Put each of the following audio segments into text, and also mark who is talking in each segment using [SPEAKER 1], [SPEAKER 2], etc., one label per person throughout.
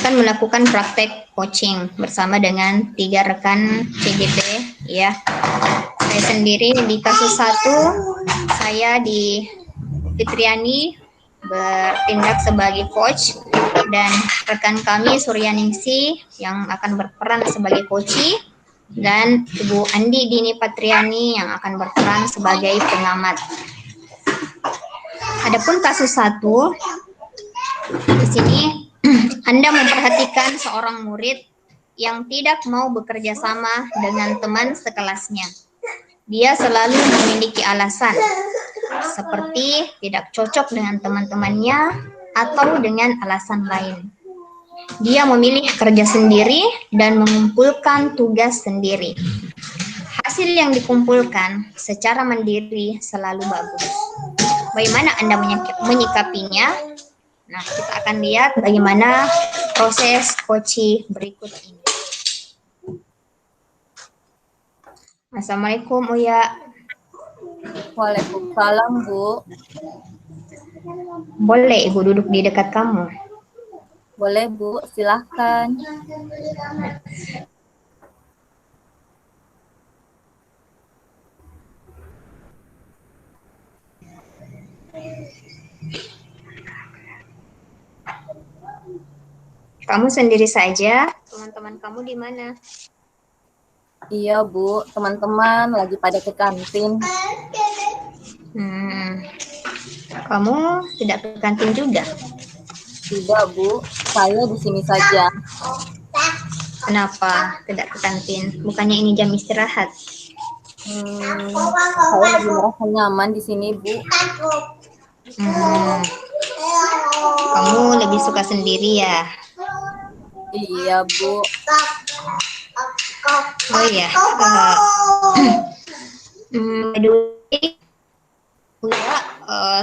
[SPEAKER 1] melakukan praktek coaching bersama dengan 3 rekan CGP ya. Saya sendiri di kasus 1, saya di Fitriani bertindak sebagai coach dan rekan kami Suryaningsi yang akan berperan sebagai coachee dan Ibu Andi Dini Patriani yang akan berperan sebagai pengamat. Adapun kasus 1, di sini Anda memperhatikan seorang murid yang tidak mau bekerja sama dengan teman sekelasnya. Dia selalu memiliki alasan, seperti tidak cocok dengan teman-temannya atau dengan alasan lain. Dia memilih kerja sendiri dan mengumpulkan tugas sendiri. Hasil yang dikumpulkan secara mandiri selalu bagus. Bagaimana Anda menyikapinya? Nah, kita akan lihat bagaimana proses coaching berikut ini. Assalamualaikum Uya.
[SPEAKER 2] Waalaikumsalam Bu.
[SPEAKER 1] Boleh Ibu duduk di dekat kamu?
[SPEAKER 2] Boleh Bu, silahkan.
[SPEAKER 1] Kamu sendiri saja? Teman-teman kamu di mana?
[SPEAKER 2] Iya Bu, teman-teman lagi pada ke kantin.
[SPEAKER 1] Kamu tidak ke kantin juga?
[SPEAKER 2] Tidak Bu, saya di sini saja.
[SPEAKER 1] Kenapa tidak ke kantin? Bukannya ini jam istirahat?
[SPEAKER 2] Saya lebih merasa nyaman di sini Bu.
[SPEAKER 1] Kamu lebih suka sendiri ya?
[SPEAKER 2] Iya Bu.
[SPEAKER 1] Oh ya. By the way,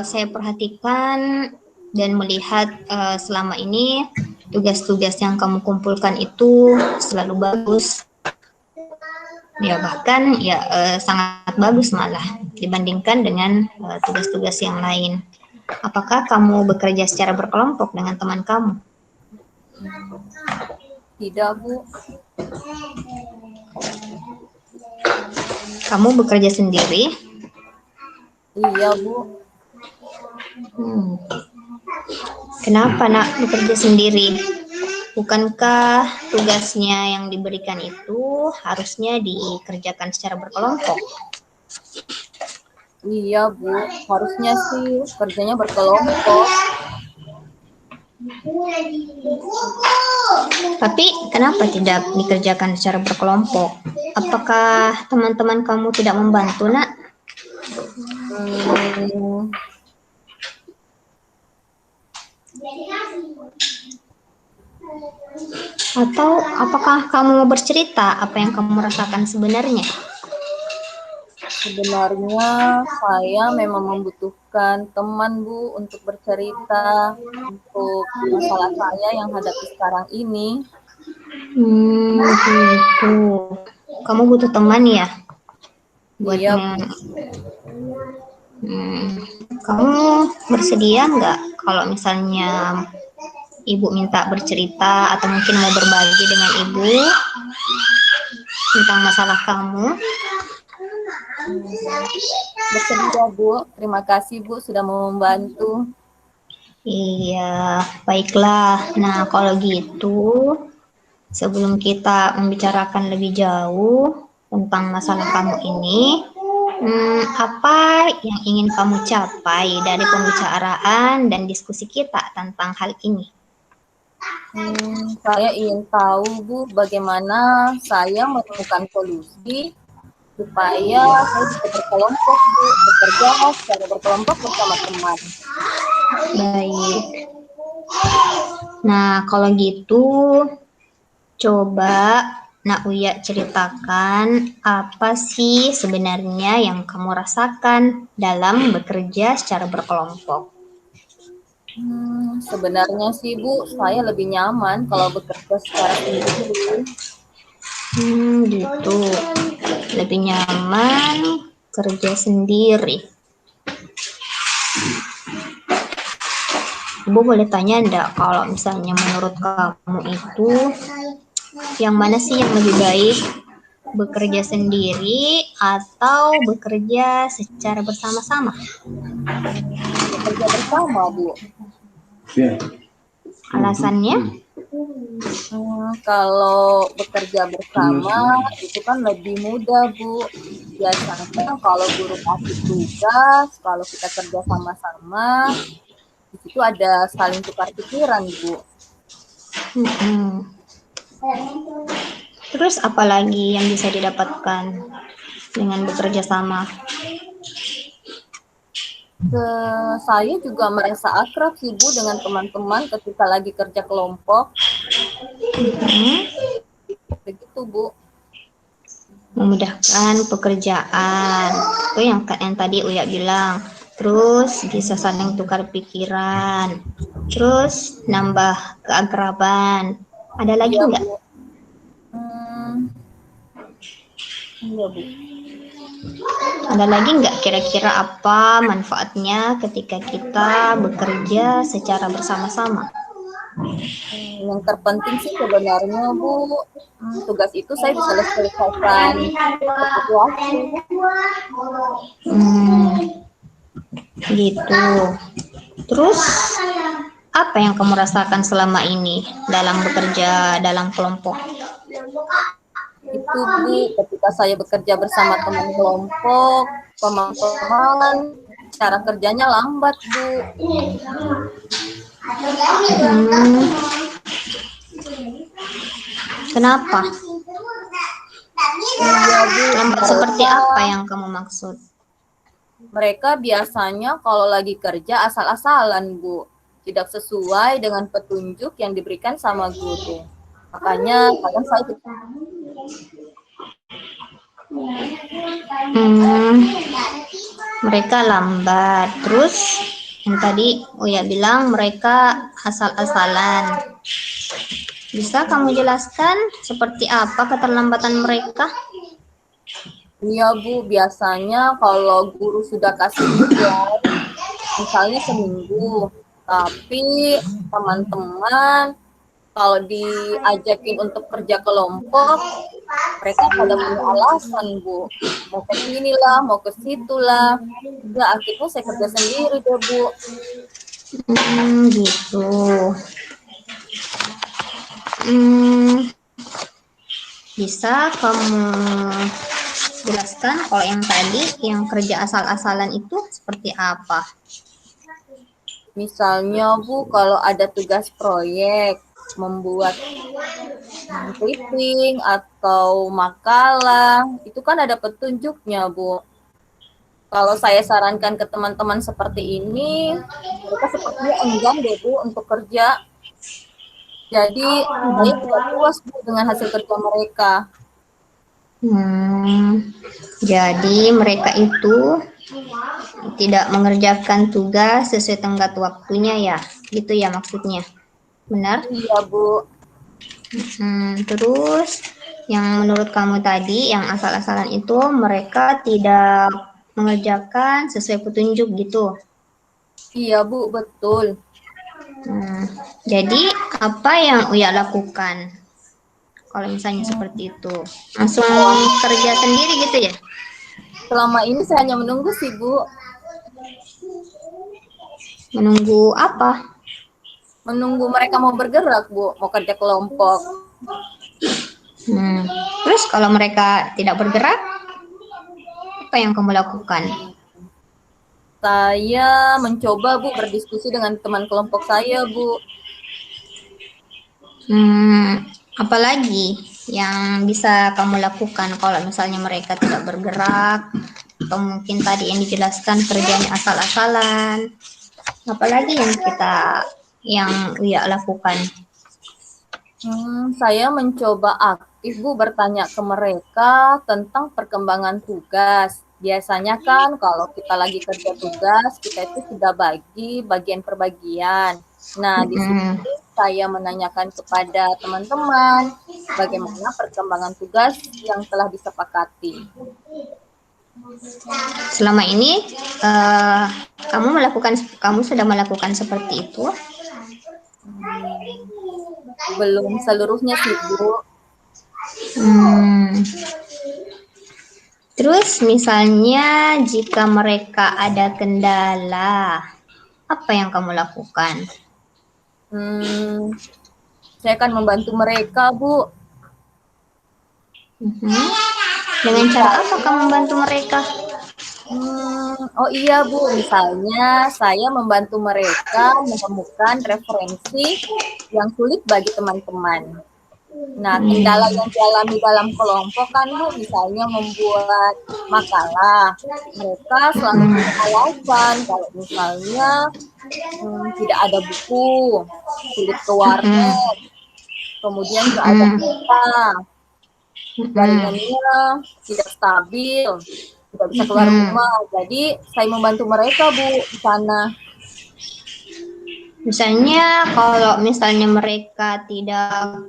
[SPEAKER 1] saya perhatikan dan melihat selama ini tugas-tugas yang kamu kumpulkan itu selalu bagus. Ya bahkan ya sangat bagus malah dibandingkan dengan tugas-tugas yang lain. Apakah kamu bekerja secara berkelompok dengan teman kamu?
[SPEAKER 2] Tidak Bu.
[SPEAKER 1] Kamu bekerja sendiri?
[SPEAKER 2] Iya Bu.
[SPEAKER 1] Kenapa nak bekerja sendiri? Bukankah tugasnya yang diberikan itu harusnya dikerjakan secara berkelompok?
[SPEAKER 2] Iya Bu, harusnya sih kerjanya berkelompok.
[SPEAKER 1] Tapi kenapa tidak dikerjakan secara berkelompok? Apakah teman-teman kamu tidak membantu nak? Atau apakah kamu mau bercerita apa yang kamu rasakan sebenarnya?
[SPEAKER 2] Sebenarnya saya memang membutuhkan teman Bu untuk bercerita untuk masalah saya yang hadapi sekarang ini.
[SPEAKER 1] Gitu. Kamu butuh teman ya?
[SPEAKER 2] Iya.
[SPEAKER 1] Kamu bersedia nggak kalau misalnya Ibu minta bercerita atau mungkin mau berbagi dengan Ibu tentang masalah kamu?
[SPEAKER 2] Bersedia Bu, terima kasih Bu sudah mau membantu.
[SPEAKER 1] Iya, baiklah. Nah, kalau gitu, sebelum kita membicarakan lebih jauh tentang masalah kamu ini, apa yang ingin kamu capai dari pembicaraan dan diskusi kita tentang hal ini?
[SPEAKER 2] Saya ingin tahu Bu, bagaimana saya menemukan solusi supaya saya bisa berkelompok Bu, bekerja secara berkelompok bersama teman.
[SPEAKER 1] Baik. Nah, kalau gitu, coba Nak Uya ceritakan apa sih sebenarnya yang kamu rasakan dalam bekerja secara berkelompok?
[SPEAKER 2] Sebenarnya sih Bu, saya lebih nyaman kalau bekerja secara sendiri.
[SPEAKER 1] Gitu. Lebih nyaman kerja sendiri. Ibu boleh tanya enggak kalau misalnya menurut kamu itu yang mana sih yang lebih baik? Bekerja sendiri atau bekerja secara bersama-sama?
[SPEAKER 2] Bekerja bersama, Bu.
[SPEAKER 1] Alasannya?
[SPEAKER 2] Kalau bekerja bersama itu kan lebih mudah, Bu. Biasanya kalau guru kasih tugas, kalau kita kerja sama-sama, di situ ada saling tukar pikiran, Bu.
[SPEAKER 1] Mm-mm. Terus apa lagi yang bisa didapatkan dengan bekerja sama?
[SPEAKER 2] Saya juga merasa akrab sih, Bu, dengan teman-teman ketika lagi kerja kelompok. Begitu, Bu.
[SPEAKER 1] Memudahkan pekerjaan. Itu yang tadi Uya bilang. Terus bisa saling tukar pikiran. Terus nambah keakraban. Ada lagi
[SPEAKER 2] Iya,
[SPEAKER 1] nggak?
[SPEAKER 2] Bu. Iya, Bu.
[SPEAKER 1] Ada lagi nggak kira-kira apa manfaatnya ketika kita bekerja secara bersama-sama?
[SPEAKER 2] Yang terpenting sih sebenarnya, Bu, tugas itu saya bisa selesaikan tepat waktu.
[SPEAKER 1] Gitu. Terus apa yang kamu rasakan selama ini dalam bekerja dalam kelompok?
[SPEAKER 2] Itu, Bu, ketika saya bekerja bersama teman kelompok, teman-teman, cara kerjanya lambat, Bu.
[SPEAKER 1] Kenapa?
[SPEAKER 2] Iya, Bu.
[SPEAKER 1] Lambat seperti apa yang kamu maksud?
[SPEAKER 2] Mereka biasanya kalau lagi kerja asal-asalan, Bu. Tidak sesuai dengan petunjuk yang diberikan sama guru. Makanya kadang saya
[SPEAKER 1] Mereka lambat. Terus yang tadi Uya bilang mereka asal-asalan. Bisa kamu jelaskan seperti apa keterlambatan mereka?
[SPEAKER 2] iya, Bu, biasanya kalau guru sudah kasih tugas, misalnya seminggu, tapi teman-teman kalau diajakin untuk kerja kelompok, mereka pada punya alasan, Bu. Mau ke sini lah, mau ke situ lah. Ya, akhirnya saya kerja sendiri deh, Bu.
[SPEAKER 1] Gitu. Bisa kamu jelaskan kalau yang tadi yang kerja asal-asalan itu seperti apa?
[SPEAKER 2] Misalnya, Bu, kalau ada tugas proyek, membuat briefing atau makalah, itu kan ada petunjuknya, Bu. Kalau saya sarankan ke teman-teman seperti ini, mereka sepertinya enggan deh, Bu, untuk kerja. Jadi, saya tidak puas, Bu, dengan hasil kerja mereka.
[SPEAKER 1] Jadi mereka itu tidak mengerjakan tugas sesuai tenggat waktunya ya, gitu ya maksudnya. Benar?
[SPEAKER 2] Iya, Bu.
[SPEAKER 1] Terus yang menurut kamu tadi yang asal-asalan itu mereka tidak mengerjakan sesuai petunjuk gitu.
[SPEAKER 2] Iya, Bu, betul.
[SPEAKER 1] Jadi apa yang Uya lakukan kalau misalnya seperti itu? Langsung kerja sendiri gitu ya?
[SPEAKER 2] Selama ini saya hanya menunggu sih, Bu.
[SPEAKER 1] Menunggu apa?
[SPEAKER 2] Menunggu mereka mau bergerak, Bu, mau kerja kelompok.
[SPEAKER 1] Terus kalau mereka tidak bergerak, apa yang kamu lakukan?
[SPEAKER 2] Saya mencoba, Bu, berdiskusi dengan teman kelompok saya, Bu.
[SPEAKER 1] Apalagi yang bisa kamu lakukan kalau misalnya mereka tidak bergerak atau mungkin tadi yang dijelaskan kerjanya asal-asalan, apalagi yang Uya lakukan?
[SPEAKER 2] Saya mencoba aktif, Bu, bertanya ke mereka tentang perkembangan tugas. Biasanya kan kalau kita lagi kerja tugas, kita itu sudah bagi bagian per bagian. Nah, di situ saya menanyakan kepada teman-teman bagaimana perkembangan tugas yang telah disepakati.
[SPEAKER 1] Selama ini kamu sudah melakukan seperti itu?
[SPEAKER 2] Hmm, belum seluruhnya sih, Bu.
[SPEAKER 1] Hmm. Terus misalnya jika mereka ada kendala, apa yang kamu lakukan?
[SPEAKER 2] Hmm, saya akan membantu mereka, Bu.
[SPEAKER 1] Mhm. Dengan cara apa kamu
[SPEAKER 2] Misalnya,
[SPEAKER 1] membantu mereka?
[SPEAKER 2] oh iya Bu, misalnya saya membantu mereka menemukan referensi yang sulit bagi teman-teman. Nah, kendala yang dialami dalam kelompok kan Bu, misalnya membuat makalah. Mereka selalu punya alasan kalau misalnya tidak ada buku, sulit ke
[SPEAKER 1] Mhm.
[SPEAKER 2] warnet, kemudian nggak ada
[SPEAKER 1] Mhm.
[SPEAKER 2] pulsa,
[SPEAKER 1] Mhm.
[SPEAKER 2] jaringannya tidak stabil, tidak bisa keluar
[SPEAKER 1] Mhm.
[SPEAKER 2] rumah. Jadi saya membantu mereka Bu di sana.
[SPEAKER 1] Misalnya kalau misalnya mereka tidak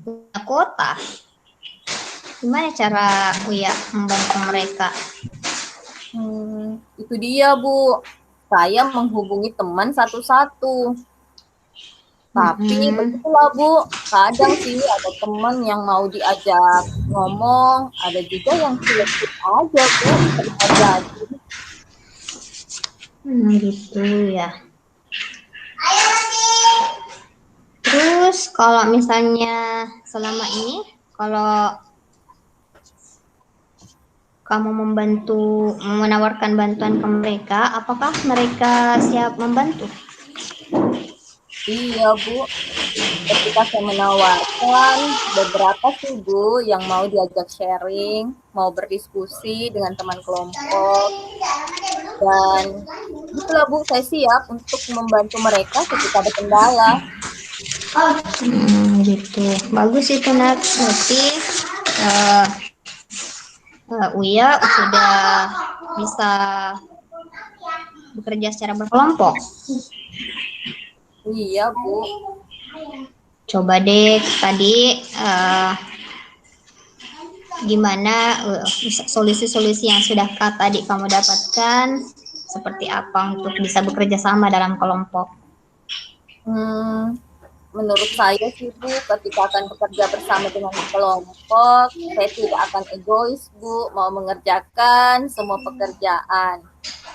[SPEAKER 1] punya kuota, gimana cara Uya membantu mereka?
[SPEAKER 2] Itu dia Bu. Saya menghubungi teman satu-satu. Tapi
[SPEAKER 1] Mhm.
[SPEAKER 2] begitulah Bu, kadang sih ada teman yang mau diajak ngomong, ada juga yang cuek-cuek aja Bu, bisa jadi.
[SPEAKER 1] Gitu ya. Terus kalau misalnya selama ini, kalau kamu menawarkan bantuan ke mereka, apakah mereka siap membantu?
[SPEAKER 2] Iya Bu, ketika saya menawarkan beberapa sih Bu yang mau diajak sharing, mau berdiskusi dengan teman kelompok, dan itulah Bu, saya siap untuk membantu mereka ketika ada kendala.
[SPEAKER 1] Gitu. Bagus itu Nat. Berarti uh, Uya sudah bisa bekerja secara berkelompok.
[SPEAKER 2] Iya Bu.
[SPEAKER 1] Coba deh tadi gimana solusi-solusi yang sudah tadi kamu dapatkan seperti apa untuk bisa bekerja sama dalam kelompok.
[SPEAKER 2] Hmm, Menurut saya sih Bu, ketika akan bekerja bersama dengan kelompok, saya tidak akan egois Bu, mau mengerjakan semua pekerjaan.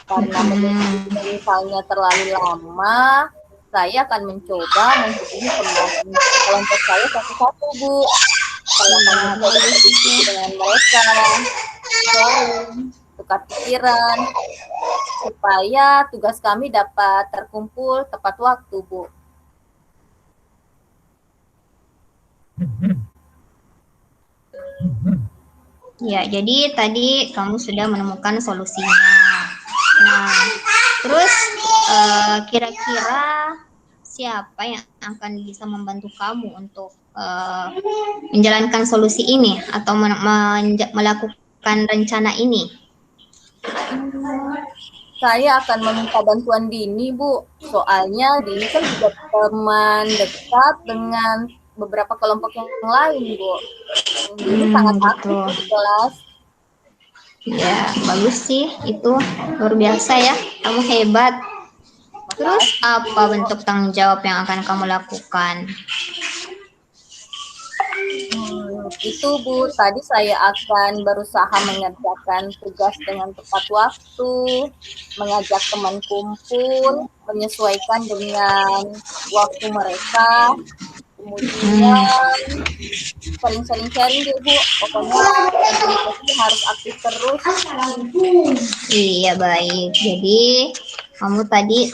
[SPEAKER 2] Karena menunggu
[SPEAKER 1] Hmm.
[SPEAKER 2] misalnya terlalu lama, saya akan mencoba menghubungi teman kelompok saya satu-satu Bu. Saya akan
[SPEAKER 1] Ya,
[SPEAKER 2] mencoba
[SPEAKER 1] bagus itu.
[SPEAKER 2] berdiskusi dengan mereka, sharing, tukar pikiran, supaya tugas kami dapat terkumpul tepat waktu Bu.
[SPEAKER 1] Ya, jadi tadi kamu sudah menemukan solusinya. Nah, terus kira-kira siapa yang akan bisa membantu kamu untuk menjalankan solusi ini atau melakukan rencana ini?
[SPEAKER 2] Hmm, Saya akan meminta bantuan Dini, Bu. Soalnya Dini kan juga teman dekat dengan beberapa kelompok yang lain, Bu. Dini sangat
[SPEAKER 1] Gitu.
[SPEAKER 2] aktif Bu di kelas.
[SPEAKER 1] Ya, bagus sih itu luar biasa ya. Kamu hebat. Terus
[SPEAKER 2] Makasih,
[SPEAKER 1] apa
[SPEAKER 2] Bu.
[SPEAKER 1] bentuk tanggung jawab yang akan kamu lakukan?
[SPEAKER 2] Itu Bu, tadi saya akan berusaha mengerjakan tugas dengan tepat waktu, mengajak teman kumpul, menyesuaikan dengan waktu mereka,
[SPEAKER 1] Hmm.
[SPEAKER 2] kemudian sering-sering sharing deh Bu. Pokoknya organisasi harus aktif terus.
[SPEAKER 1] Iya baik. Jadi kamu tadi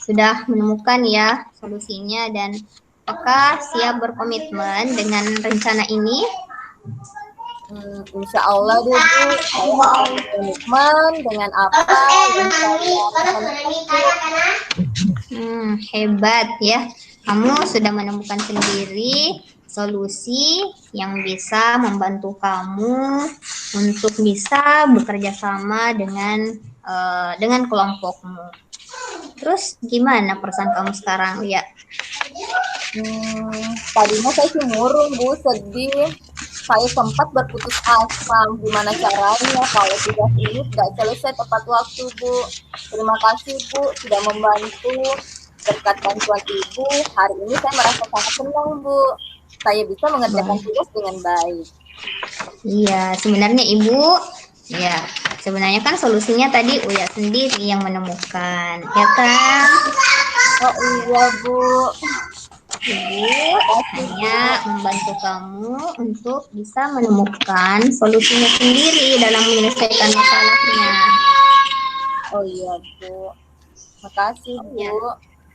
[SPEAKER 1] sudah menemukan ya solusinya dan apakah siap berkomitmen dengan rencana ini?
[SPEAKER 2] Insya Allah deh Bu, saya akan berkomitmen dengan apa yang saya rencanakan Bu.
[SPEAKER 1] Hebat ya. Kamu sudah menemukan sendiri solusi yang bisa membantu kamu untuk bisa bekerja sama dengan kelompokmu. Terus gimana perasaan kamu sekarang, ya?
[SPEAKER 2] Tadinya saya sih murung Bu, sedih. saya sempat berputus asa. Gimana caranya kalau tugas ini tidak selesai tepat waktu, Bu? Terima kasih, Bu, sudah membantu. Berkat bantuan Ibu, hari ini saya merasa sangat senang, Bu. Saya bisa mengerjakan
[SPEAKER 1] Boleh.
[SPEAKER 2] tugas dengan baik.
[SPEAKER 1] Iya, sebenarnya Ibu, ya, sebenarnya kan solusinya tadi Uya sendiri yang menemukan, ya kan?
[SPEAKER 2] Oh iya, Bu.
[SPEAKER 1] Ibu
[SPEAKER 2] Makasih, Bu.
[SPEAKER 1] hanya membantu kamu untuk bisa menemukan solusinya sendiri dalam menyelesaikan masalahnya.
[SPEAKER 2] Oh iya, Bu. Makasih, Bu.
[SPEAKER 1] Ya,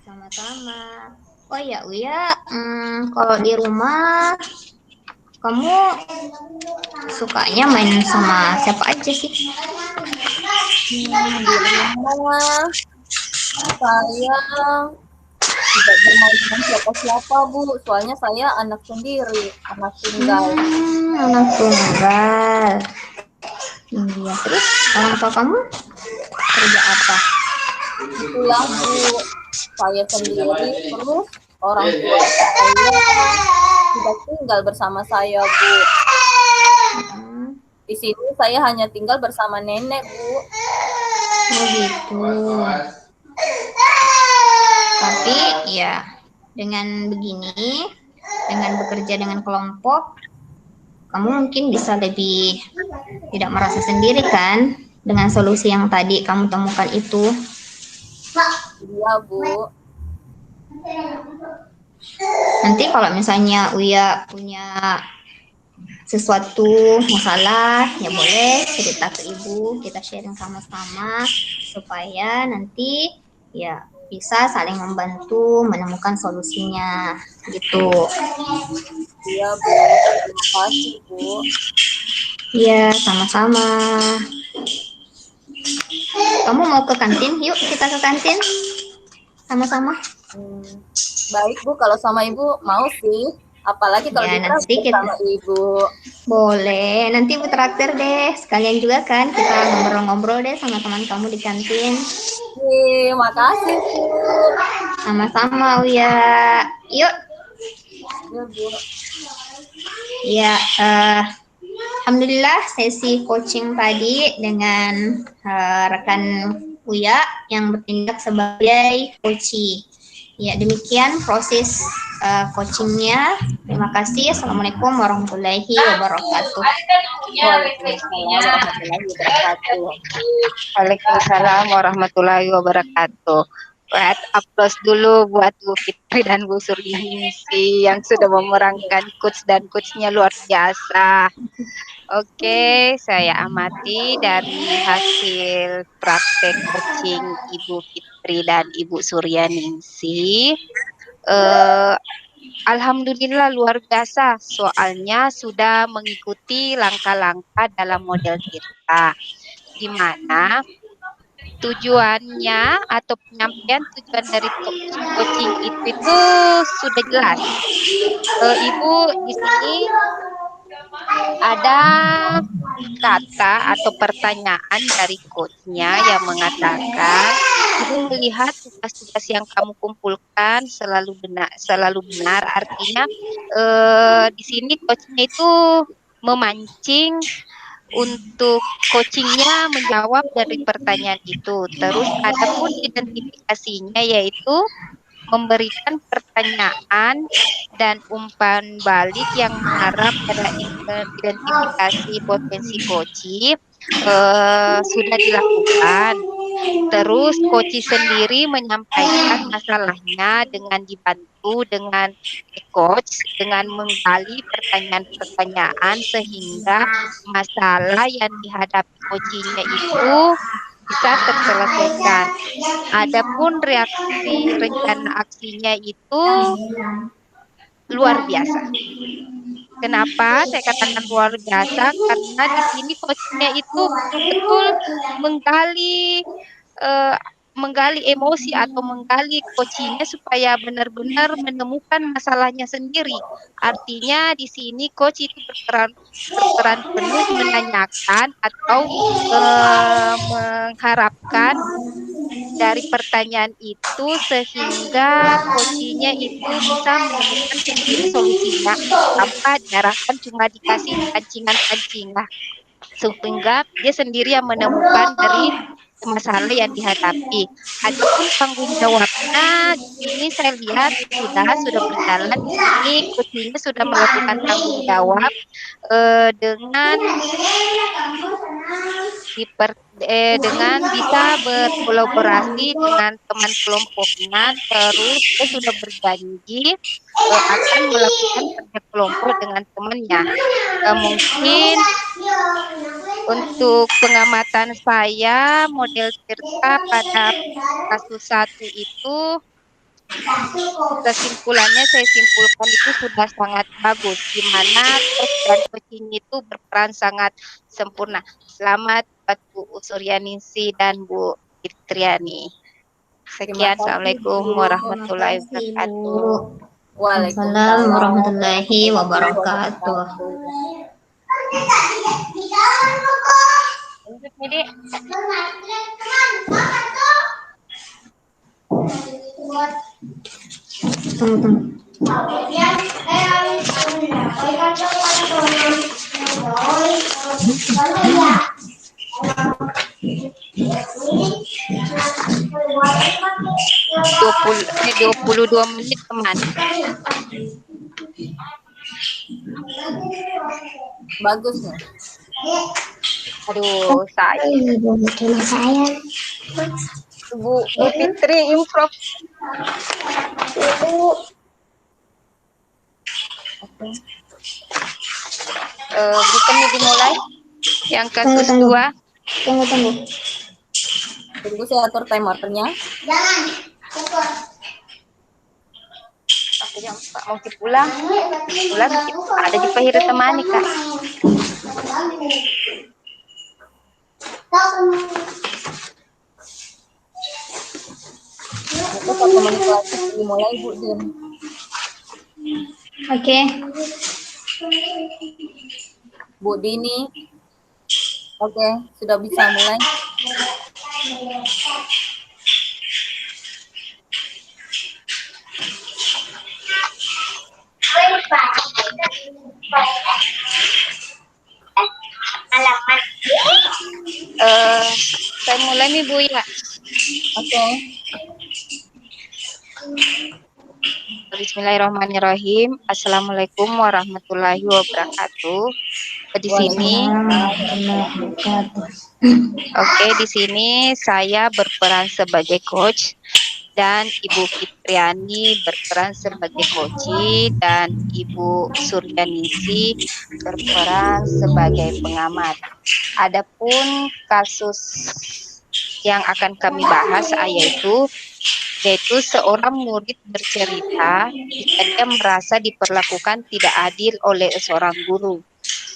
[SPEAKER 1] sama-sama. Oh ya, Uya, kalau di rumah kamu sukanya main sama siapa aja sih?
[SPEAKER 2] Di rumah saya tidak bermain dengan siapa-siapa, Bu. Soalnya saya anak sendiri, anak tunggal.
[SPEAKER 1] Anak tunggal. Iya, terus orang tua kamu kerja apa?
[SPEAKER 2] Itulah, Bu. Saya sendiri, terus orang tua saya tidak tinggal bersama saya, Bu.
[SPEAKER 1] Hmm,
[SPEAKER 2] Di sini saya hanya tinggal bersama nenek, Bu.
[SPEAKER 1] oh gitu. Tapi ya dengan begini, dengan bekerja dengan kelompok, kamu mungkin bisa lebih tidak merasa sendiri kan dengan solusi yang tadi kamu temukan itu.
[SPEAKER 2] Iya, Bu.
[SPEAKER 1] Nanti kalau misalnya Uya punya sesuatu masalah, ya boleh cerita ke ibu, kita sharing sama-sama supaya nanti ya bisa saling membantu menemukan solusinya gitu.
[SPEAKER 2] Iya, Bu. Terima kasih, Bu.
[SPEAKER 1] Iya, sama-sama. Kamu mau ke kantin? Yuk kita ke kantin sama-sama.
[SPEAKER 2] Baik, Bu. Kalau sama Ibu mau sih. Apalagi kalau
[SPEAKER 1] Ya, nanti
[SPEAKER 2] ditraktir
[SPEAKER 1] kita
[SPEAKER 2] sama Ibu.
[SPEAKER 1] boleh. Nanti ibu traktir deh. Sekalian juga kan kita ngobrol-ngobrol deh sama teman kamu di kantin.
[SPEAKER 2] Makasih, Bu.
[SPEAKER 1] Sama-sama, Uya. Yuk.
[SPEAKER 2] Ya, Bu.
[SPEAKER 1] Ya, alhamdulillah sesi coaching tadi dengan rekan Uya yang bertindak sebagai coachee. Ya, demikian proses coachingnya. Terima kasih. Assalamualaikum warahmatullahi wabarakatuh.
[SPEAKER 2] Waalaikumsalam warahmatullahi wabarakatuh.
[SPEAKER 3] Waalaikumsalam warahmatullahi wabarakatuh. Buat aplaus dulu buat Bu Fitri dan Bu Suryani yang sudah memerankan coach-nya luar biasa. Oke, saya amati dari hasil praktek coaching Ibu Fitri dan Ibu Suryaningsih. Alhamdulillah luar biasa, soalnya sudah mengikuti langkah-langkah dalam model kita, di mana tujuannya atau penyampaian tujuan dari coaching itu sudah jelas. Ibu di sini ada kata atau pertanyaan dari coachnya yang mengatakan, Ibu melihat tugas-tugas yang kamu kumpulkan selalu benar. Artinya di sini coachnya itu memancing untuk coachingnya menjawab dari pertanyaan itu. Terus ada pun identifikasinya yaitu memberikan pertanyaan dan umpan balik yang mengarah pada identifikasi potensi coaching sudah dilakukan. Terus coach sendiri menyampaikan masalahnya dengan dibantu dengan coach dengan menggali pertanyaan-pertanyaan sehingga masalah yang dihadapi coachingnya itu bisa terselesaikan. Adapun reaksi rencana aksinya itu luar biasa. Kenapa saya katakan luar biasa? Karena di sini coachnya itu betul-betul menggali menggali emosi atau menggali coachnya supaya benar-benar menemukan masalahnya sendiri. Artinya di sini coach itu berperan penuh menanyakan atau mengharapkan dari pertanyaan itu sehingga coachingnya itu bisa menemukan sendiri solusinya tanpa diarahkan, cuma dikasih pancingan-pancingan sehingga dia sendiri yang menemukan dari masalah yang dihadapi. Adapun tanggung jawabnya di sini saya lihat sudah berjalan. Di sini coachingnya sudah melakukan tanggung jawab dengan dengan bisa berkolaborasi dengan teman kelompoknya, terus dia sudah berjanji akan melakukan kerja kelompok dengan temannya. Mungkin untuk pengamatan saya, model cerita pada kasus satu itu kesimpulannya saya simpulkan itu sudah sangat bagus, di mana coach dan coaching itu berperan sangat sempurna. Selamat buat Bu Suryaningsi dan Bu Fitriani.
[SPEAKER 2] Terima
[SPEAKER 3] Sekian,
[SPEAKER 2] kasih,
[SPEAKER 3] Assalamualaikum
[SPEAKER 2] Bu.
[SPEAKER 1] Terima
[SPEAKER 3] warahmatullahi
[SPEAKER 1] kasih,
[SPEAKER 3] wabarakatuh.
[SPEAKER 1] Bu.
[SPEAKER 2] Waalaikumsalam
[SPEAKER 1] Waalaikumsalam warahmatullahi wabarakatuh.
[SPEAKER 3] Lanjut, Midi.
[SPEAKER 1] Tunggu.
[SPEAKER 3] Dua puluh 22 menit, teman.
[SPEAKER 2] Bagus nih.
[SPEAKER 3] Aduh, saya. Bu Fitri improv. Bukan ini dimulai yang kasus
[SPEAKER 1] Tunggu.
[SPEAKER 3] 2.
[SPEAKER 1] Tunggu.
[SPEAKER 2] Tunggu saya atur timernya.
[SPEAKER 3] Aku yang Pak mau pulang. Pulang ada di pahir temani, Kak.
[SPEAKER 2] Itu satu menit lagi dimulai, Bu Din.
[SPEAKER 1] Oke.
[SPEAKER 2] Bu Dini. Oke, sudah bisa mulai.
[SPEAKER 3] Saya mulai nih, Bu, ya.
[SPEAKER 2] Oke.
[SPEAKER 3] Bismillahirrahmanirrahim. Assalamualaikum warahmatullahi wabarakatuh. Di sini, oke, di sini saya berperan sebagai coach dan Ibu Fitriani berperan sebagai coach dan Ibu Suryaningsi berperan sebagai pengamat. Adapun kasus yang akan kami bahas yaitu seorang murid bercerita jika dia merasa diperlakukan tidak adil oleh seorang guru.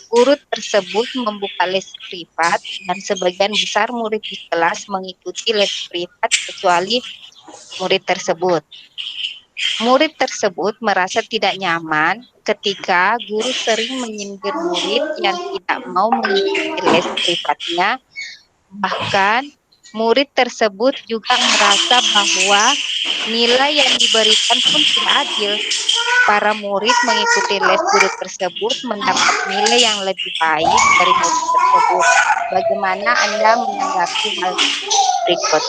[SPEAKER 3] Guru tersebut membuka les privat dan sebagian besar murid di kelas mengikuti les privat kecuali murid tersebut. Murid tersebut merasa tidak nyaman ketika guru sering menyindir murid yang tidak mau mengikuti les privatnya. Bahkan murid tersebut juga merasa bahwa nilai yang diberikan pun tidak adil. Para murid mengikuti les guru tersebut mendapat nilai yang lebih baik dari murid tersebut. Bagaimana Anda menanggapi hal berikut?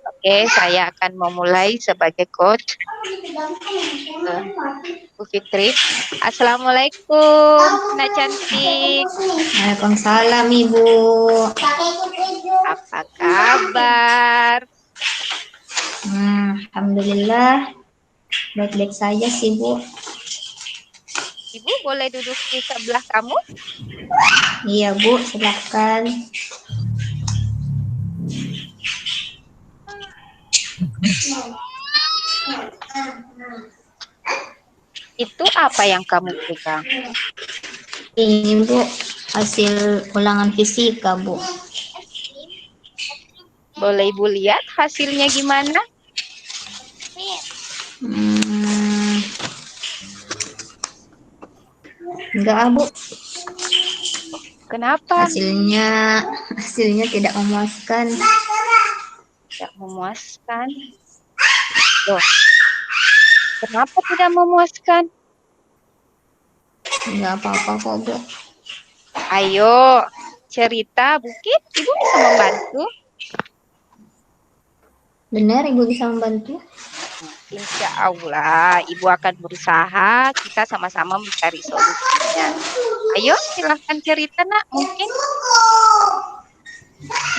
[SPEAKER 3] Oke, saya akan memulai sebagai coach. Bu Fitri. Assalamualaikum, Nak cantik.
[SPEAKER 1] Waalaikumsalam, Ibu.
[SPEAKER 3] Apa kabar?
[SPEAKER 1] Alhamdulillah. Baik-baik saja sih, Bu.
[SPEAKER 3] Ibu boleh duduk di sebelah kamu?
[SPEAKER 1] Iya, Bu, silakan.
[SPEAKER 3] Itu apa yang kamu pegang?
[SPEAKER 1] Ini, Bu, hasil ulangan fisika, Bu.
[SPEAKER 3] Boleh Ibu lihat hasilnya gimana?
[SPEAKER 1] Enggak, Bu.
[SPEAKER 3] Kenapa?
[SPEAKER 1] Hasilnya tidak memuaskan.
[SPEAKER 3] Tidak memuaskan. Loh, kenapa tidak memuaskan?
[SPEAKER 1] Nggak apa-apa kok, Bu.
[SPEAKER 3] Ayo, cerita, Bukit. Ibu bisa membantu.
[SPEAKER 1] Benar, Ibu bisa membantu?
[SPEAKER 3] Insya Allah, Ibu akan berusaha. Kita sama-sama mencari solusinya. Ayo, silahkan cerita, Nak. Mungkin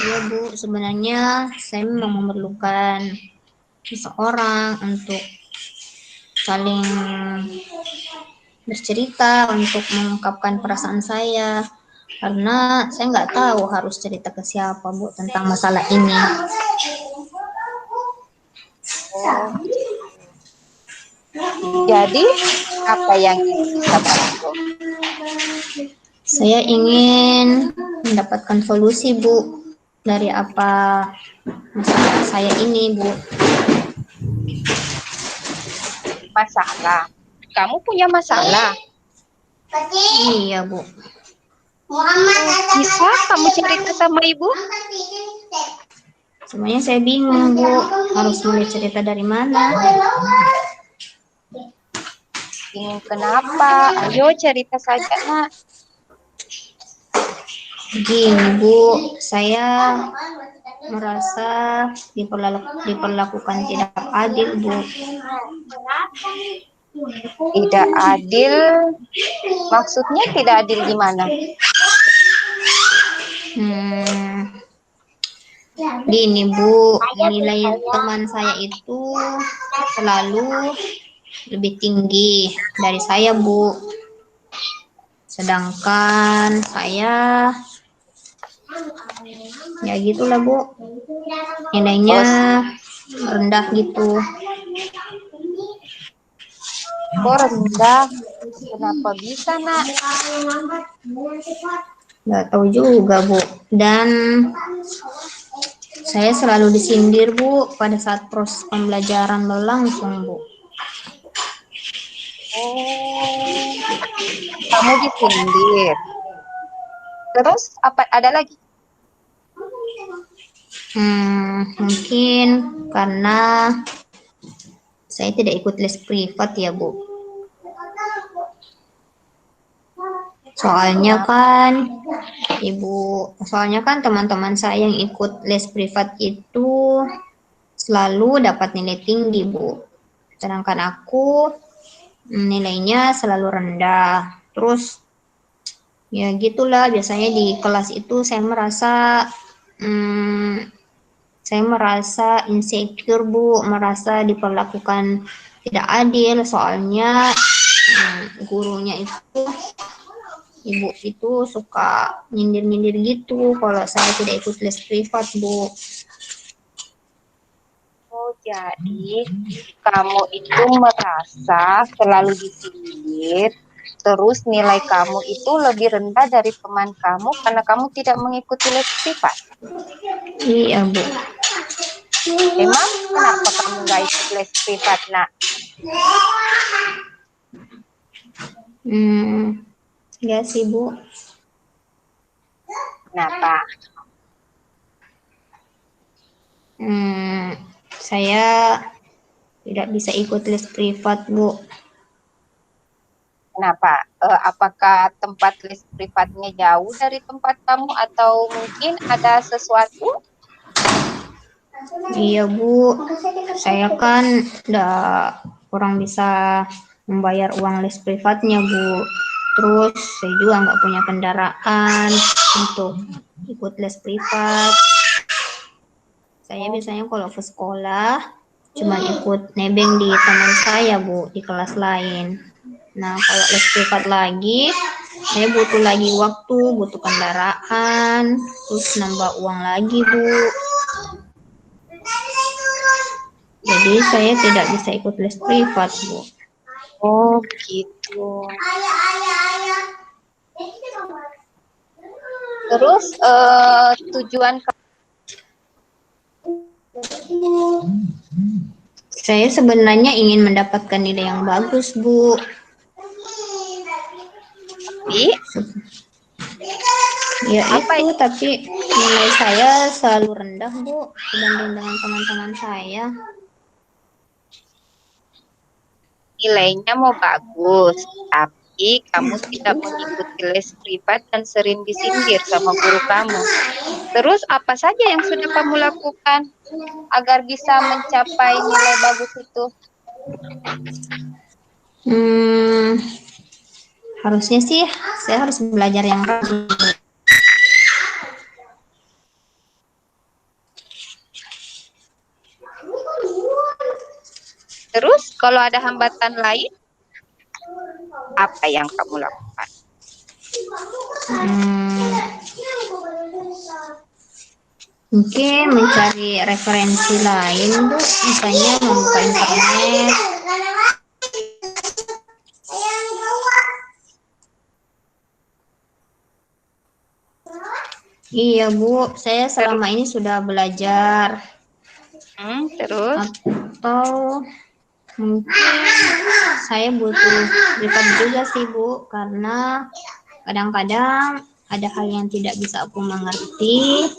[SPEAKER 1] Iya, Bu. Sebenarnya saya memang memerlukan seseorang untuk saling bercerita, untuk mengungkapkan perasaan saya. Karena saya nggak tahu harus cerita ke siapa, Bu, tentang masalah ini.
[SPEAKER 3] oh, jadi apa yang Ibu bisa bantu?
[SPEAKER 1] Saya ingin mendapatkan solusi, Bu, dari apa masalah saya ini, Bu.
[SPEAKER 3] Masalah. Kamu punya masalah.
[SPEAKER 1] Iya, Bu.
[SPEAKER 3] Bisa kamu cerita sama Ibu?
[SPEAKER 1] Sebenarnya saya bingung, Bu, harus mulai cerita dari mana.
[SPEAKER 3] Bingung kenapa? Ayo cerita saja, Nak.
[SPEAKER 1] Begini, Bu, saya merasa diperlakukan tidak adil, Bu.
[SPEAKER 3] Tidak adil. Maksudnya tidak adil gimana?
[SPEAKER 1] Gini, Bu, nilai teman saya itu selalu lebih tinggi dari saya, Bu. Sedangkan saya, ya gitulah, Bu. Nilainya rendah gitu.
[SPEAKER 3] Kok rendah? Kenapa bisa, Nak?
[SPEAKER 1] Nggak tahu juga, Bu. Dan saya selalu disindir, Bu, pada saat proses pembelajaran berlangsung, Bu.
[SPEAKER 3] Oh, kamu disindir. Terus apa ada lagi?
[SPEAKER 1] Mungkin karena saya tidak ikut les privat ya, Bu. Soalnya kan teman-teman saya yang ikut les privat itu selalu dapat nilai tinggi, Bu. Sedangkan aku nilainya selalu rendah. Terus ya gitulah, biasanya di kelas itu saya merasa insecure, Bu, merasa diperlakukan tidak adil, soalnya gurunya itu, ibu itu suka nyindir-nyindir gitu kalau saya tidak ikut les privat, Bu.
[SPEAKER 3] Oh, jadi kamu itu merasa selalu disindir, terus nilai kamu itu lebih rendah dari teman kamu karena kamu tidak mengikuti les privat.
[SPEAKER 1] Iya, Bu.
[SPEAKER 3] Emang kenapa kamu nggak ikut les privat, Nak?
[SPEAKER 1] Enggak sih, Bu.
[SPEAKER 3] Kenapa?
[SPEAKER 1] Saya tidak bisa ikut les privat, Bu.
[SPEAKER 3] Kenapa? Apakah tempat les privatnya jauh dari tempat kamu atau mungkin ada sesuatu?
[SPEAKER 1] Iya, Bu. Saya kan kurang bisa membayar uang les privatnya, Bu. Terus saya juga nggak punya kendaraan untuk ikut les privat. Saya biasanya kalau ke sekolah cuma ikut nebeng di teman saya, Bu, di kelas lain. Nah, kalau les privat lagi, saya butuh lagi waktu, butuh kendaraan, terus nambah uang lagi, Bu. Jadi saya tidak bisa ikut les privat, Bu.
[SPEAKER 3] Oh, gitu. Terus tujuan
[SPEAKER 1] Saya sebenarnya ingin mendapatkan nilai yang bagus, Bu.
[SPEAKER 3] kamu
[SPEAKER 1] Ya
[SPEAKER 3] Apa
[SPEAKER 1] itu, tapi nilai saya selalu rendah, Bu, dibanding dengan teman-teman saya.
[SPEAKER 3] nilainya mau bagus, tapi kamu tidak mengikuti les privat dan sering disindir sama guru kamu. Terus apa saja yang sudah kamu lakukan agar bisa mencapai nilai bagus itu?
[SPEAKER 1] Hmm, harusnya sih saya harus belajar yang rajin.
[SPEAKER 3] Terus kalau ada hambatan lain, apa yang kamu lakukan?
[SPEAKER 1] Hmm, mungkin mencari referensi lain, Bu, misalnya membuka internet. Iya, Bu, saya selama ini sudah belajar.
[SPEAKER 3] Terus
[SPEAKER 1] Atau mungkin saya butuh privat juga sih, Bu, karena kadang-kadang ada hal yang tidak bisa aku mengerti.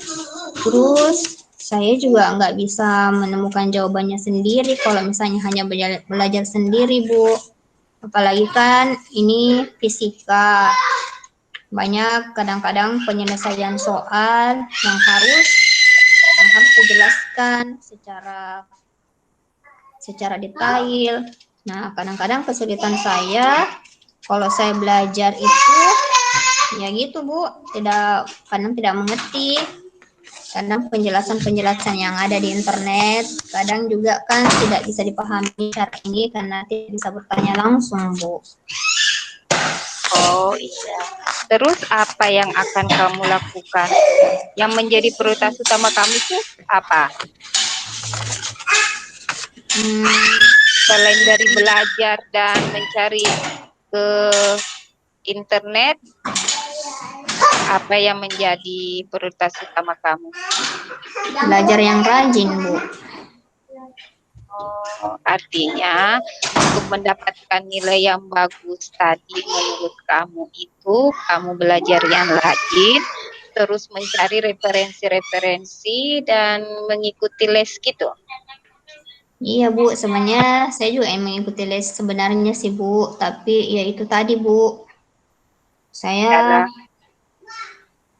[SPEAKER 1] Terus saya juga nggak bisa menemukan jawabannya sendiri kalau misalnya hanya belajar sendiri, Bu. Apalagi kan ini fisika. Banyak kadang-kadang penyelesaian soal yang harus dijelaskan secara detail. Nah, kadang-kadang kesulitan saya kalau saya belajar itu ya gitu, Bu, kadang tidak mengerti. Kadang penjelasan-penjelasan yang ada di internet kadang juga kan tidak bisa dipahami cara ini karena tidak bisa bertanya langsung, Bu.
[SPEAKER 3] oh iya. Terus apa yang akan kamu lakukan? Yang menjadi prioritas utama kamu itu apa? Selain dari belajar dan mencari ke internet, apa yang menjadi prioritas utama kamu?
[SPEAKER 1] Belajar yang rajin, Bu.
[SPEAKER 3] Oh, artinya untuk mendapatkan nilai yang bagus tadi menurut kamu itu kamu belajar yang rajin, terus mencari referensi-referensi dan mengikuti les gitu.
[SPEAKER 1] Iya, Bu, sebenarnya saya juga yang mengikuti les sebenarnya sih, Bu, tapi ya itu tadi, Bu, saya
[SPEAKER 3] Dalam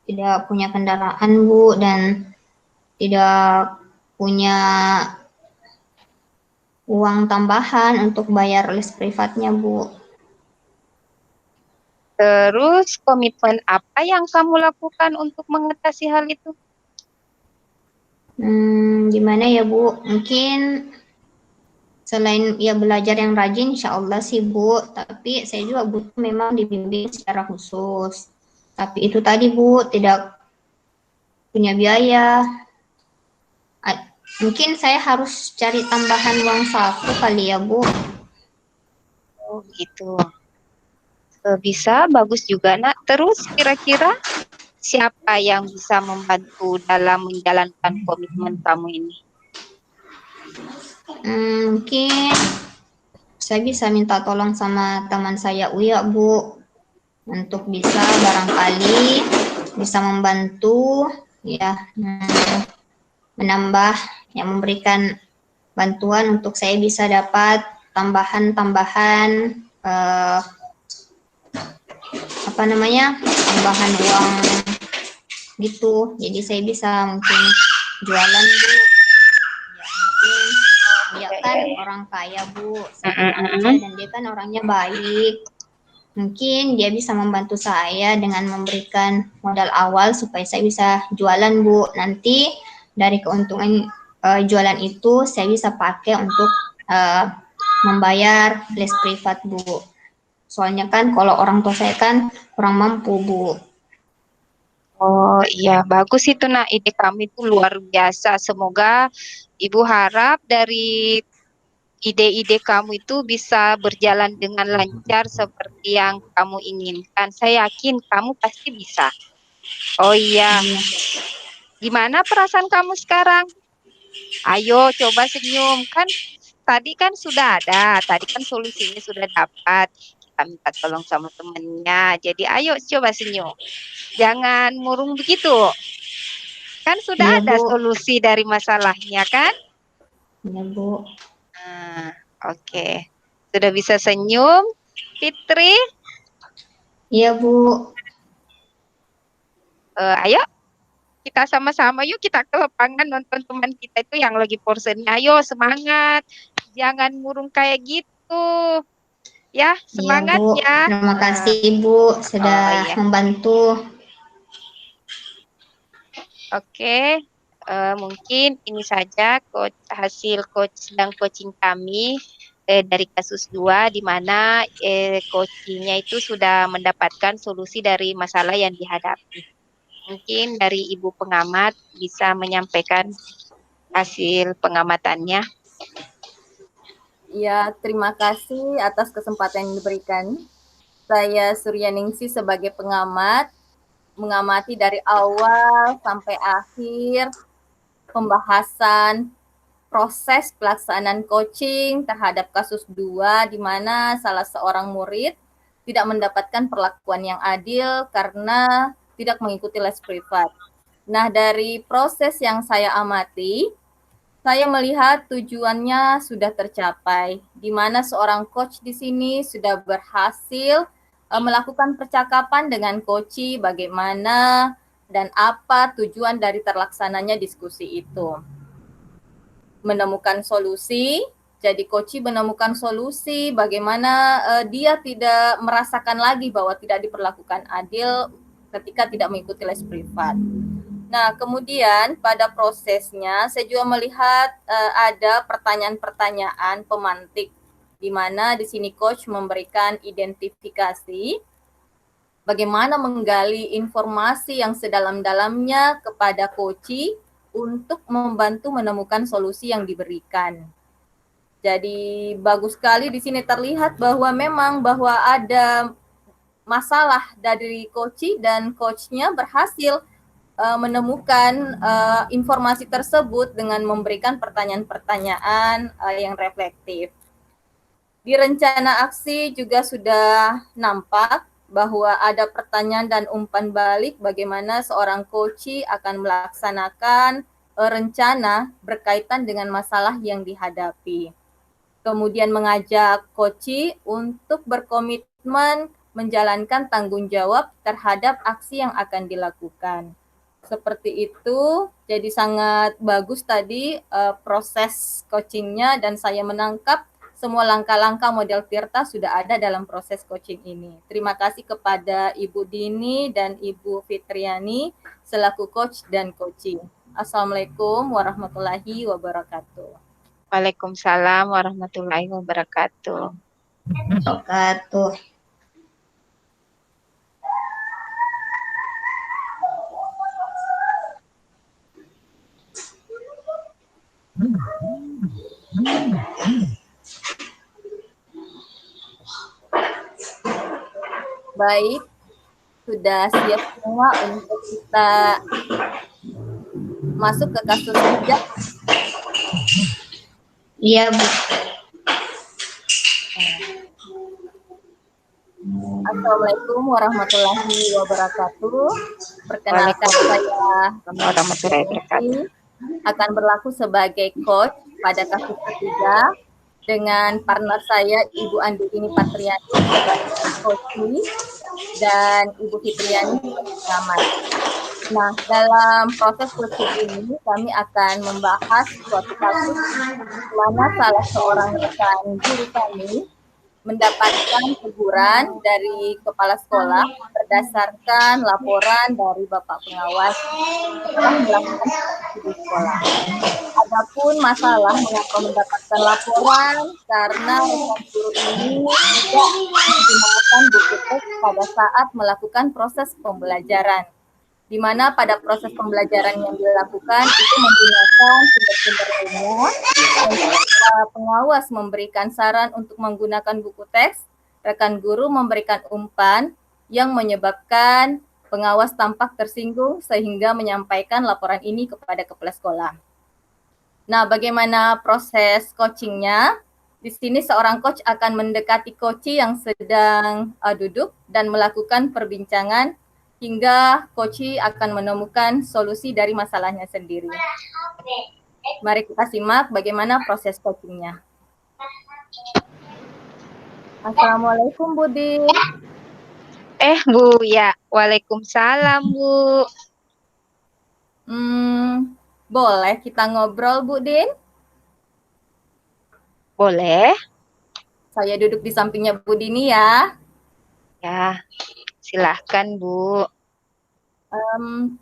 [SPEAKER 1] tidak punya kendaraan, Bu, dan tidak punya uang tambahan untuk bayar les privatnya, Bu.
[SPEAKER 3] terus komitmen apa yang kamu lakukan untuk mengatasi hal itu?
[SPEAKER 1] Gimana ya, Bu? Mungkin selain ya belajar yang rajin, insya Allah sih, Bu, tapi saya juga butuh memang dibimbing secara khusus. Tapi itu tadi, Bu, tidak punya biaya. Mungkin saya harus cari tambahan uang saku kali ya, Bu.
[SPEAKER 3] Oh gitu. Bisa, bagus juga nak. Terus kira-kira siapa yang bisa membantu dalam menjalankan komitmen kamu ini?
[SPEAKER 1] Mungkin saya bisa minta tolong sama teman saya Uya, Bu, untuk bisa barangkali bisa membantu ya, menambah yang memberikan bantuan untuk saya bisa dapat tambahan apa namanya, tambahan uang gitu. Jadi saya bisa mungkin jualan, Bu. Ya, mungkin dia kan orang kaya, Bu, saya aja, dan dia kan orangnya baik. Mungkin dia bisa membantu saya dengan memberikan modal awal supaya saya bisa jualan, Bu. Nanti dari keuntungan jualan itu saya bisa pakai untuk membayar les privat, Bu. Soalnya kan kalau orang tua saya kan kurang mampu, Bu.
[SPEAKER 3] Oh iya, bagus itu nak. Ide kamu itu luar biasa. Semoga Ibu harap dari ide-ide kamu itu bisa berjalan dengan lancar seperti yang kamu inginkan. Saya yakin kamu pasti bisa. Oh iya, gimana perasaan kamu sekarang? Ayo coba senyum. Kan tadi kan sudah ada, tadi kan solusinya sudah dapat. minta tolong sama temennya. Jadi ayo coba senyum. Jangan murung begitu. Kan sudah
[SPEAKER 1] Iya,
[SPEAKER 3] ada
[SPEAKER 1] Bu.
[SPEAKER 3] solusi dari masalahnya kan?
[SPEAKER 1] Iya, Bu.
[SPEAKER 3] Nah, oke. Sudah bisa senyum, Fitri?
[SPEAKER 1] Iya, Bu.
[SPEAKER 3] Ayo kita sama-sama yuk kita ke lapangan nonton teman kita itu yang lagi porsennya. Ayo semangat. Jangan murung kayak gitu. Ya,
[SPEAKER 1] Iya,
[SPEAKER 3] semangat
[SPEAKER 1] Bu.
[SPEAKER 3] ya.
[SPEAKER 1] Terima kasih, Bu,
[SPEAKER 3] Oh
[SPEAKER 1] sudah
[SPEAKER 3] iya.
[SPEAKER 1] membantu.
[SPEAKER 3] Oke. Mungkin ini saja hasil coach dan coaching kami dari kasus 2 di mana coachingnya itu sudah mendapatkan solusi dari masalah yang dihadapi. Mungkin dari Ibu pengamat bisa menyampaikan hasil pengamatannya.
[SPEAKER 2] Ya, terima kasih atas kesempatan yang diberikan. Saya Suryaningsih sebagai pengamat, mengamati dari awal sampai akhir pembahasan proses pelaksanaan coaching terhadap kasus 2 di mana salah seorang murid tidak mendapatkan perlakuan yang adil karena tidak mengikuti les privat. Nah, dari proses yang saya amati, saya melihat tujuannya sudah tercapai, di mana seorang coach di sini sudah berhasil melakukan percakapan dengan coachee bagaimana dan apa tujuan dari terlaksananya diskusi itu. Menemukan solusi, jadi coachee menemukan solusi bagaimana dia tidak merasakan lagi bahwa tidak diperlakukan adil ketika tidak mengikuti les privat. Nah, kemudian pada prosesnya saya juga melihat ada pertanyaan-pertanyaan pemantik di mana di sini coach memberikan identifikasi bagaimana menggali informasi yang sedalam-dalamnya kepada coachee untuk membantu menemukan solusi yang diberikan. Jadi bagus sekali di sini terlihat bahwa memang bahwa ada masalah dari coachee dan coachnya berhasil menemukan informasi tersebut dengan memberikan pertanyaan-pertanyaan yang reflektif. Di rencana aksi juga sudah nampak bahwa ada pertanyaan dan umpan balik bagaimana seorang coachee akan melaksanakan rencana berkaitan dengan masalah yang dihadapi. Kemudian mengajak coachee untuk berkomitmen menjalankan tanggung jawab terhadap aksi yang akan dilakukan. Seperti itu, jadi sangat bagus tadi proses coachingnya dan saya menangkap semua langkah-langkah model Tirta sudah ada dalam proses coaching ini. Terima kasih kepada Ibu Dini dan Ibu Fitriani selaku coach dan coaching. Assalamualaikum warahmatullahi wabarakatuh.
[SPEAKER 3] Waalaikumsalam warahmatullahi wabarakatuh.
[SPEAKER 1] Wabarakatuh.
[SPEAKER 2] Baik, sudah siap semua untuk kita masuk ke kasus 3.
[SPEAKER 1] Iya, Bu.
[SPEAKER 2] Assalamualaikum warahmatullahi wabarakatuh. Perkenalkan saya
[SPEAKER 3] Warahmatullahi wabarakatuh.
[SPEAKER 2] akan berlaku sebagai coach pada kasus ketiga dengan partner saya Ibu Andini Patriani sebagai coachee dan Ibu Fitriani sebagai pengamat. Nah, dalam proses coaching ini kami akan membahas suatu kasus di mana salah seorang rekan guru kami mendapatkan teguran dari kepala sekolah berdasarkan laporan dari Bapak Pengawas setelah melakukan inspeksi di sekolah. Adapun masalah mengapa mendapatkan laporan karena rekan guru ini tidak menggunakan buku teks pada saat melakukan proses pembelajaran, di mana pada proses pembelajaran yang dilakukan itu menggunakan sumber-sumber lainnya, dan ketika pengawas memberikan saran untuk menggunakan buku teks, rekan guru memberikan umpan yang menyebabkan pengawas tampak tersinggung sehingga menyampaikan laporan ini kepada kepala sekolah. Nah, bagaimana proses coachingnya? Di sini seorang coach akan mendekati coach yang sedang duduk dan melakukan perbincangan hingga coach akan menemukan solusi dari masalahnya sendiri. Mari kita simak bagaimana proses coachingnya. Assalamualaikum Budin.
[SPEAKER 3] Bu, ya. Waalaikumsalam, Bu.
[SPEAKER 2] Boleh kita ngobrol Budin?
[SPEAKER 3] Boleh?
[SPEAKER 2] Saya duduk di sampingnya Bu Dini ya.
[SPEAKER 3] Ya, silahkan, Bu.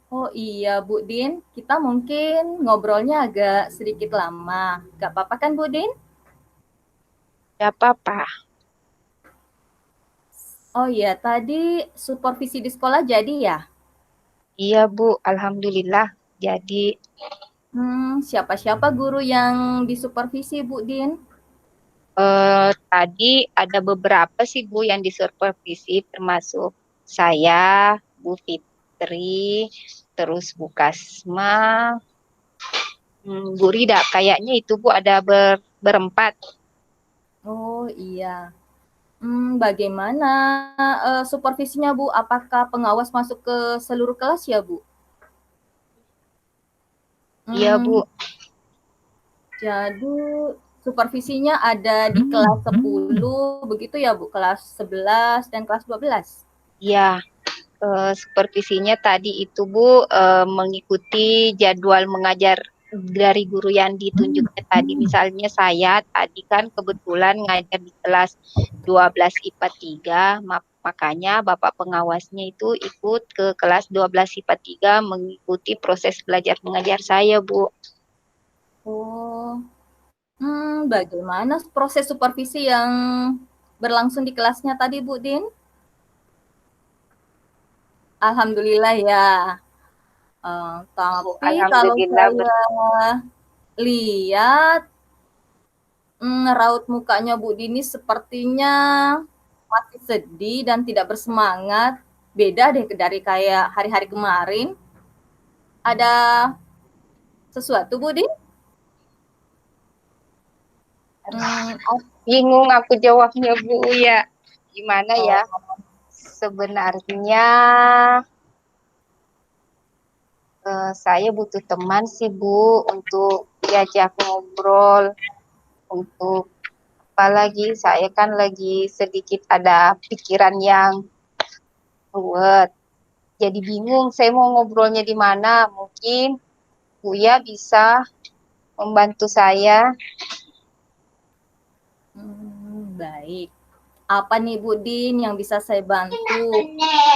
[SPEAKER 2] Oh iya Bu Din, kita mungkin ngobrolnya agak sedikit lama. Gak apa-apa kan Bu Din?
[SPEAKER 3] Gak apa-apa.
[SPEAKER 2] Oh iya, tadi supervisi di sekolah jadi ya?
[SPEAKER 3] Iya, Bu. Alhamdulillah. Jadi,
[SPEAKER 2] Siapa-siapa guru yang disupervisi Bu Din?
[SPEAKER 3] tadi ada beberapa sih, Bu, yang disupervisi, termasuk saya, Bu Fitri, terus Bu Kasma, Bu Rida. Kayaknya itu, Bu, ada berempat.
[SPEAKER 2] Oh iya. Bagaimana supervisinya Bu? Apakah pengawas masuk ke seluruh kelas ya Bu?
[SPEAKER 3] Iya, Bu.
[SPEAKER 2] Jadi supervisinya ada di kelas 10 begitu ya Bu? Kelas 11 dan kelas 12?
[SPEAKER 3] Iya. Supervisinya tadi itu, Bu, mengikuti jadwal mengajar dari guru yang ditunjuknya tadi. Misalnya saya tadi kan kebetulan ngajar di kelas 12 IPA 3, makanya Bapak pengawasnya itu ikut ke kelas 12 IPA 3 mengikuti proses belajar mengajar saya, Bu.
[SPEAKER 2] Oh, bagaimana proses supervisi yang berlangsung di kelasnya tadi Bu Din? Alhamdulillah ya. Tapi kalau
[SPEAKER 3] Alhamdulillah.
[SPEAKER 2] saya lihat raut mukanya Bu Dini sepertinya masih sedih dan tidak bersemangat. Beda deh dari kayak hari-hari kemarin. Ada sesuatu Bu Din?
[SPEAKER 3] Bingung aku jawabnya, Bu, ya. Gimana ya? Sebenarnya saya butuh teman sih, Bu, untuk diajak ngobrol, untuk apalagi saya kan lagi sedikit ada pikiran yang ruwet. Jadi bingung saya mau ngobrolnya di mana. Mungkin Buya bisa membantu saya.
[SPEAKER 2] Baik. Apa nih Bu Din yang bisa saya bantu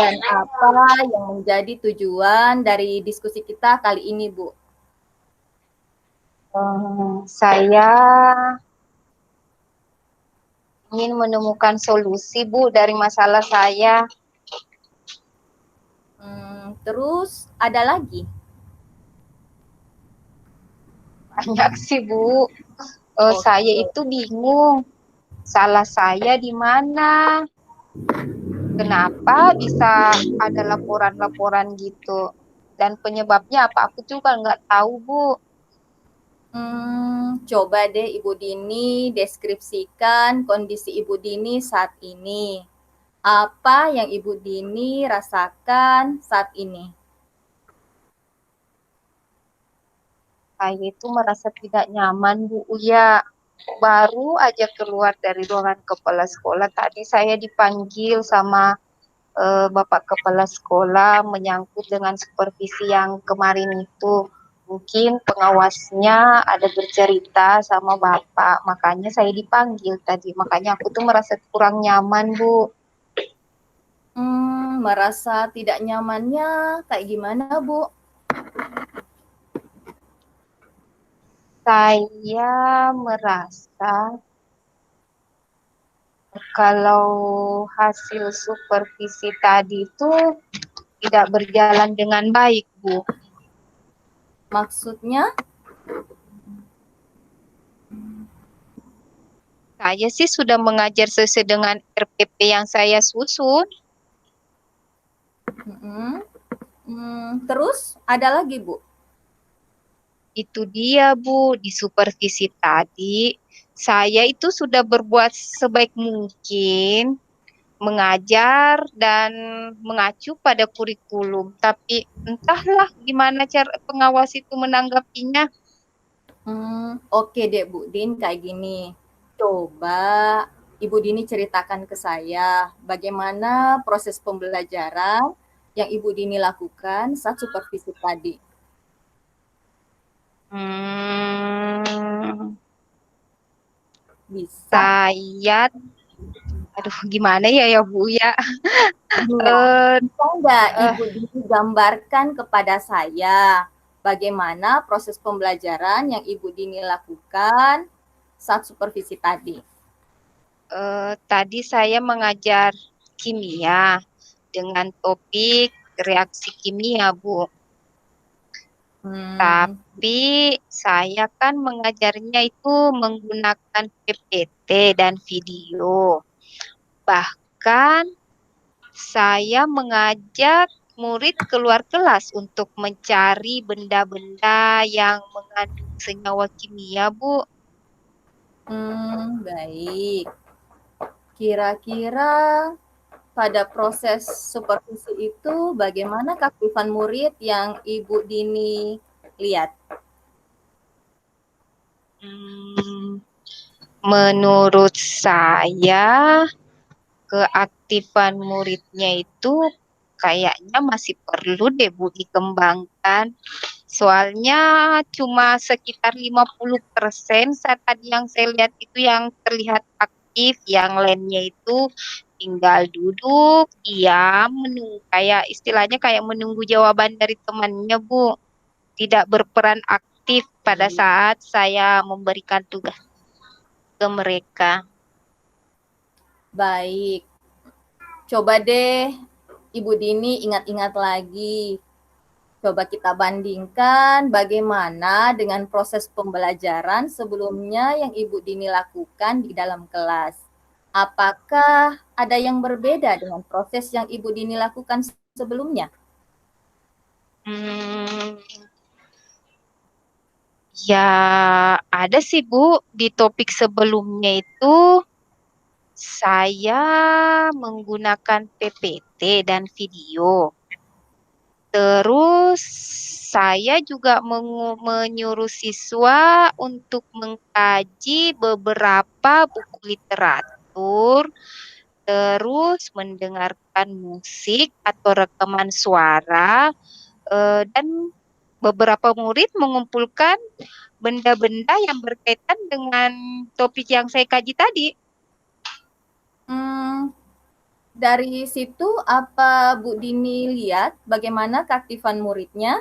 [SPEAKER 2] dan apa yang menjadi tujuan dari diskusi kita kali ini Bu?
[SPEAKER 3] Saya ingin menemukan solusi, Bu, dari masalah saya.
[SPEAKER 2] Terus ada lagi?
[SPEAKER 3] Banyak sih, Bu. Saya itu bingung. Salah saya di mana? Kenapa bisa ada laporan-laporan gitu? Dan penyebabnya apa? Aku juga nggak tahu, Bu.
[SPEAKER 2] Coba deh Ibu Dini deskripsikan kondisi Ibu Dini saat ini. Apa yang Ibu Dini rasakan saat ini?
[SPEAKER 3] Saya itu merasa tidak nyaman, Bu Uya. Baru aja keluar dari ruangan kepala sekolah, tadi saya dipanggil sama Bapak Kepala Sekolah menyangkut dengan supervisi yang kemarin itu. Mungkin pengawasnya ada bercerita sama Bapak, makanya saya dipanggil tadi. Makanya aku tuh merasa kurang nyaman, Bu.
[SPEAKER 2] Merasa tidak nyamannya kayak gimana, Bu?
[SPEAKER 3] Saya merasa kalau hasil supervisi tadi itu tidak berjalan dengan baik, Bu.
[SPEAKER 2] Maksudnya?
[SPEAKER 3] Saya sih sudah mengajar sesuai dengan RPP yang saya susun.
[SPEAKER 2] Terus ada lagi, Bu?
[SPEAKER 3] Itu dia, Bu, di supervisi tadi saya itu sudah berbuat sebaik mungkin mengajar dan mengacu pada kurikulum, tapi entahlah gimana cara pengawas itu menanggapinya.
[SPEAKER 2] Oke deh Bu Din, kayak gini. Coba Ibu Dini ceritakan ke saya bagaimana proses pembelajaran yang Ibu Dini lakukan saat supervisi tadi.
[SPEAKER 3] Hmm,
[SPEAKER 2] Bisa
[SPEAKER 3] saya, aduh gimana ya Bu ya?
[SPEAKER 2] ya,
[SPEAKER 3] Eh,
[SPEAKER 2] bisa nggak
[SPEAKER 3] eh,
[SPEAKER 2] Ibu Dini gambarkan kepada saya bagaimana proses pembelajaran yang Ibu Dini lakukan saat supervisi tadi?
[SPEAKER 3] Tadi saya mengajar kimia dengan topik reaksi kimia, Bu.
[SPEAKER 2] Hmm,
[SPEAKER 3] Tapi saya kan mengajarnya itu menggunakan PPT dan video. Bahkan saya mengajak murid keluar kelas untuk mencari benda-benda yang mengandung senyawa kimia, Bu.
[SPEAKER 2] baik. Kira-kira pada proses supervisi itu bagaimana keaktifan murid yang Ibu Dini lihat?
[SPEAKER 3] Hmm, menurut saya keaktifan muridnya itu kayaknya masih perlu deh Bu dikembangkan. Soalnya cuma sekitar 50% saat tadi yang saya lihat itu yang terlihat aktif, yang lainnya itu tinggal duduk, diam, menunggu, kayak istilahnya kayak menunggu jawaban dari temannya, Bu. Tidak berperan aktif pada saat saya memberikan tugas ke mereka.
[SPEAKER 2] Baik, coba deh Ibu Dini ingat-ingat lagi. Coba kita bandingkan bagaimana dengan proses pembelajaran sebelumnya yang Ibu Dini lakukan di dalam kelas. Apakah ada yang berbeda dengan proses yang Ibu Dini lakukan sebelumnya?
[SPEAKER 3] Hmm, ya ada sih Bu, di topik sebelumnya itu saya menggunakan PPT dan video. Terus saya juga menyuruh siswa untuk mengkaji beberapa buku literatur, terus mendengarkan musik atau rekaman suara, dan beberapa murid mengumpulkan benda-benda yang berkaitan dengan topik yang saya kaji tadi.
[SPEAKER 2] Hmm, dari situ apa Bu Dini lihat bagaimana keaktifan muridnya?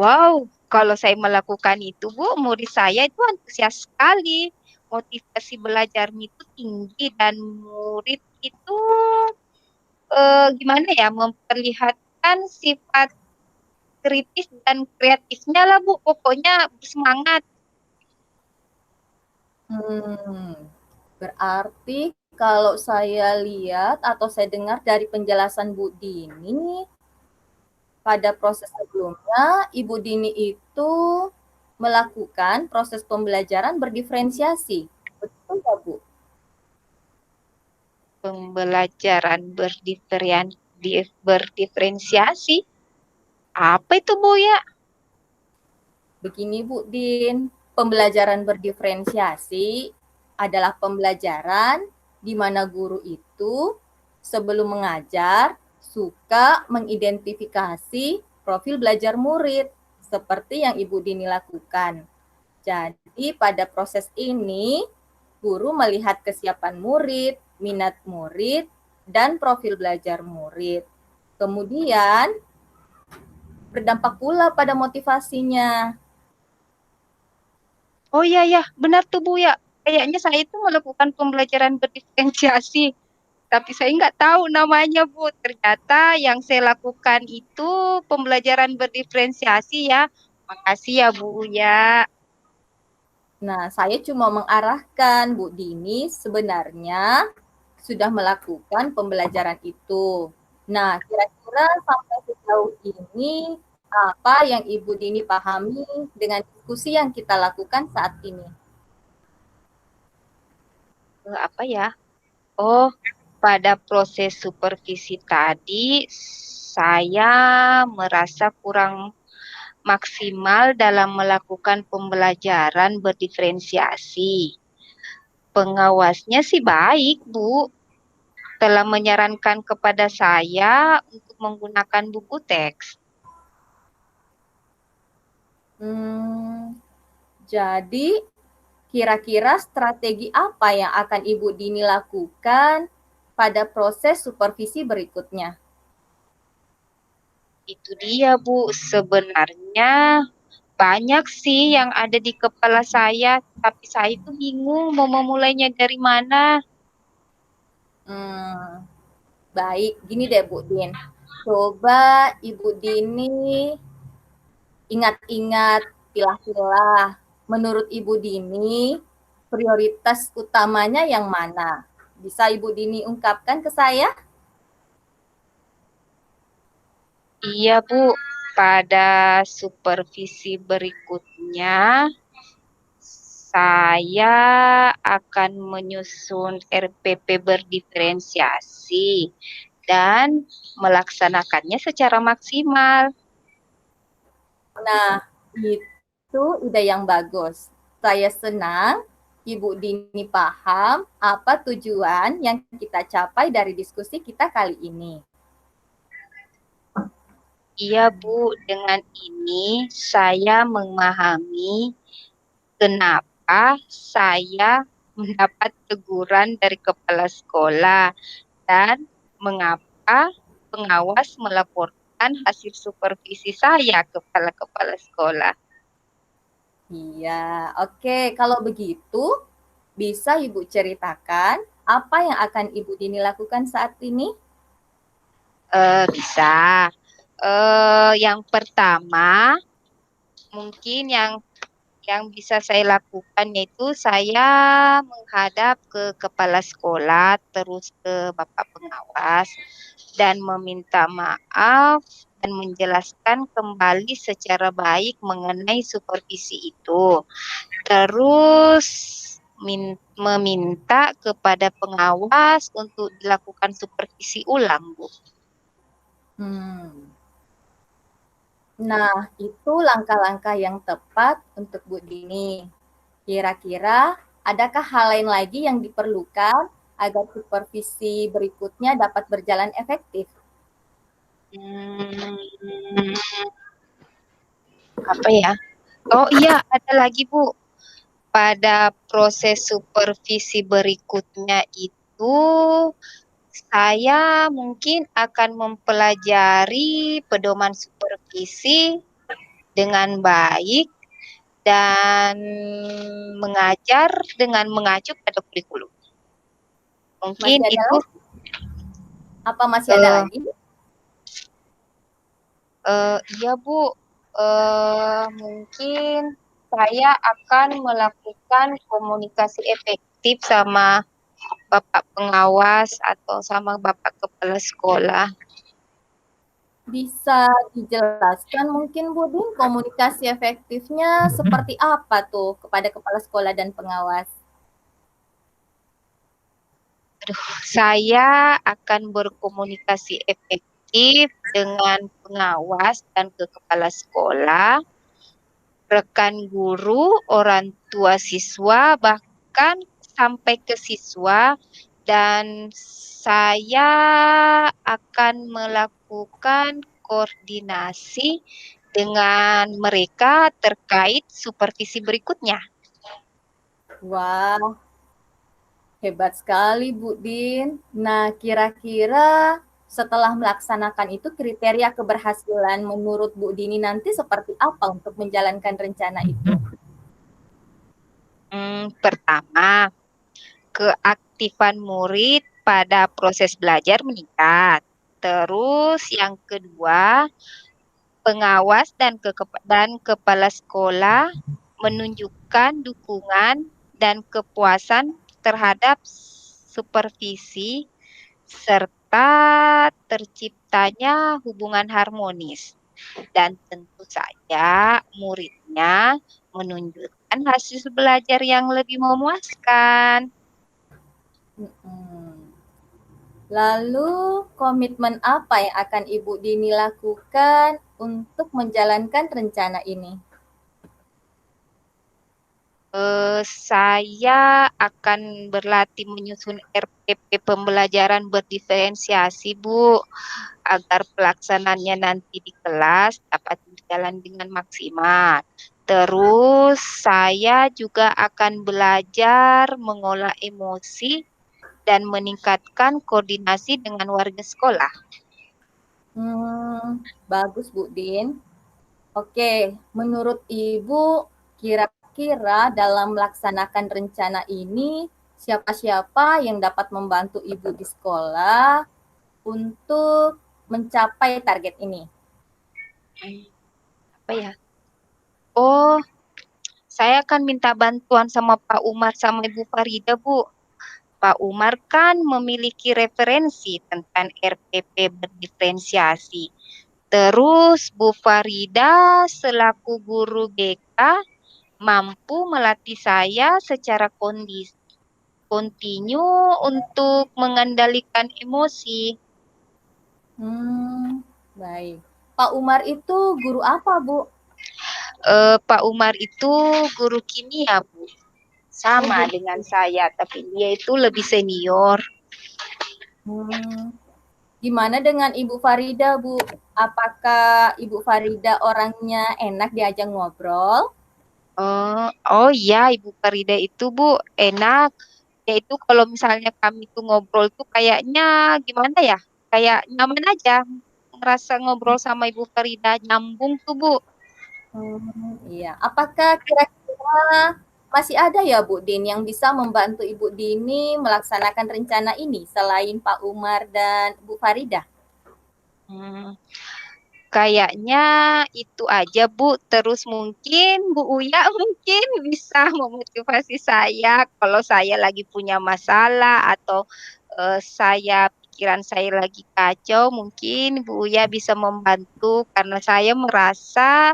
[SPEAKER 3] Wow, kalau saya melakukan itu, Bu, murid saya itu antusias sekali. Motivasi belajarnya itu tinggi dan murid itu gimana ya, memperlihatkan sifat kritis dan kreatifnya lah, Bu. Pokoknya bersemangat.
[SPEAKER 2] Hmm, berarti kalau saya lihat atau saya dengar dari penjelasan Bu Dini, pada proses sebelumnya, Ibu Dini itu melakukan proses pembelajaran berdiferensiasi. Betul nggak, Bu?
[SPEAKER 3] Pembelajaran berdiferensiasi. Apa itu, Bu, ya?
[SPEAKER 2] Begini Bu Din, pembelajaran berdiferensiasi adalah pembelajaran di mana guru itu sebelum mengajar suka mengidentifikasi profil belajar murid seperti yang Ibu Dini lakukan. Jadi pada proses ini guru melihat kesiapan murid, minat murid, dan profil belajar murid. Kemudian berdampak pula pada motivasinya.
[SPEAKER 3] Oh iya ya, benar tuh Bu ya. Kayaknya saya itu melakukan pembelajaran berdiferensiasi, tapi saya nggak tahu namanya Bu. Ternyata yang saya lakukan itu pembelajaran berdiferensiasi ya. Makasih ya Bu ya.
[SPEAKER 2] Nah, saya cuma mengarahkan Bu Dini sebenarnya sudah melakukan pembelajaran itu. Nah, kira-kira sampai sejauh ini apa yang Ibu Dini pahami dengan diskusi yang kita lakukan saat ini?
[SPEAKER 3] Apa ya? Oh, pada proses supervisi tadi saya merasa kurang maksimal dalam melakukan pembelajaran berdiferensiasi. Pengawasnya sih baik, Bu. Telah menyarankan kepada saya untuk menggunakan buku teks.
[SPEAKER 2] Jadi kira-kira strategi apa yang akan Ibu Dini lakukan pada proses supervisi berikutnya?
[SPEAKER 3] Itu dia, Bu. Sebenarnya banyak sih yang ada di kepala saya, tapi saya itu bingung mau memulainya dari mana.
[SPEAKER 2] Baik, gini deh Bu Din. Coba Ibu Dini ingat-ingat, pilah-pilah. Menurut Ibu Dini, prioritas utamanya yang mana? Bisa Ibu Dini ungkapkan ke saya?
[SPEAKER 3] Iya, Bu. Pada supervisi berikutnya, saya akan menyusun RPP berdiferensiasi dan melaksanakannya secara maksimal.
[SPEAKER 2] Nah, itu ide yang bagus. Saya senang Ibu Dini paham apa tujuan yang kita capai dari diskusi kita kali ini.
[SPEAKER 3] Iya, Bu. Dengan ini saya memahami kenapa saya mendapat teguran dari kepala sekolah dan mengapa pengawas melaporkan hasil supervisi saya kepada kepala sekolah.
[SPEAKER 2] Iya, oke. Kalau begitu, bisa Ibu ceritakan apa yang akan Ibu Dini lakukan saat ini?
[SPEAKER 3] Bisa. Yang pertama, mungkin yang bisa saya lakukan yaitu saya menghadap ke kepala sekolah, terus ke Bapak pengawas, dan meminta maaf dan menjelaskan kembali secara baik mengenai supervisi itu. Terus meminta kepada pengawas untuk dilakukan supervisi ulang, Bu.
[SPEAKER 2] Nah, itu langkah-langkah yang tepat untuk Bu Dini. Kira-kira adakah hal lain lagi yang diperlukan agar supervisi berikutnya dapat berjalan efektif?
[SPEAKER 3] Hmm, apa ya? Oh iya, ada lagi, Bu. Pada proses supervisi berikutnya itu, saya mungkin akan mempelajari pedoman supervisi dengan baik dan mengajar dengan mengacu pada kurikulum. Mungkin
[SPEAKER 2] Masih ada
[SPEAKER 3] itu
[SPEAKER 2] lagi? Apa masih ada lagi?
[SPEAKER 3] iya, Bu. Mungkin saya akan melakukan komunikasi efektif sama Bapak pengawas atau sama Bapak kepala sekolah.
[SPEAKER 2] Bisa dijelaskan mungkin Bu Din komunikasi efektifnya seperti apa tuh kepada kepala sekolah dan pengawas?
[SPEAKER 3] Saya akan berkomunikasi efektif dengan pengawas dan ke kepala sekolah, rekan guru, orang tua siswa, bahkan sampai ke siswa, dan saya akan melakukan koordinasi dengan mereka terkait supervisi berikutnya.
[SPEAKER 2] Wah, hebat sekali Bu Din. Nah, kira-kira setelah melaksanakan itu kriteria keberhasilan menurut Bu Dini nanti seperti apa untuk menjalankan rencana itu?
[SPEAKER 3] Pertama, keaktifan murid pada proses belajar meningkat. Terus yang kedua, pengawas dan kepala sekolah menunjukkan dukungan dan kepuasan terhadap supervisi serta terciptanya hubungan harmonis. Dan tentu saja muridnya menunjukkan hasil belajar yang lebih memuaskan.
[SPEAKER 2] Mm-mm. Lalu komitmen apa yang akan Ibu Dini lakukan untuk menjalankan rencana ini?
[SPEAKER 3] Saya akan berlatih menyusun RPP pembelajaran berdiferensiasi, Bu, agar pelaksanaannya nanti di kelas dapat berjalan dengan maksimal. Terus saya juga akan belajar mengolah emosi dan meningkatkan koordinasi dengan warga sekolah.
[SPEAKER 2] Bagus Bu Din. Oke, menurut Ibu, kira-kira dalam melaksanakan rencana ini, siapa-siapa yang dapat membantu Ibu di sekolah untuk mencapai target ini?
[SPEAKER 3] Apa ya? Oh, saya akan minta bantuan sama Pak Umar sama Ibu Farida, Bu. Pak Umar kan memiliki referensi tentang RPP berdiferensiasi. Terus Bu Farida selaku guru BK mampu melatih saya secara kontinu untuk mengendalikan emosi.
[SPEAKER 2] Baik. Pak Umar itu guru apa, Bu?
[SPEAKER 3] Pak Umar itu guru kimia, Bu. Sama
[SPEAKER 2] Guru.
[SPEAKER 3] dengan saya, tapi dia itu lebih senior.
[SPEAKER 2] Gimana dengan Ibu Farida, Bu? Apakah Ibu Farida orangnya enak diajak ngobrol?
[SPEAKER 3] Oh iya, Ibu Farida itu Bu enak. Yaitu kalau misalnya kami tuh ngobrol tuh kayaknya gimana ya? Kayak nyaman aja. Ngerasa ngobrol sama Ibu Farida nyambung tuh Bu.
[SPEAKER 2] Iya. Apakah kira-kira masih ada ya Bu Din yang bisa membantu Ibu Dini melaksanakan rencana ini selain Pak Umar dan Bu Farida?
[SPEAKER 3] Hmm, Kayaknya itu aja Bu. Terus mungkin Bu Uya mungkin bisa memotivasi saya kalau saya lagi punya masalah atau pikiran saya lagi kacau, mungkin Bu Uya bisa membantu karena saya merasa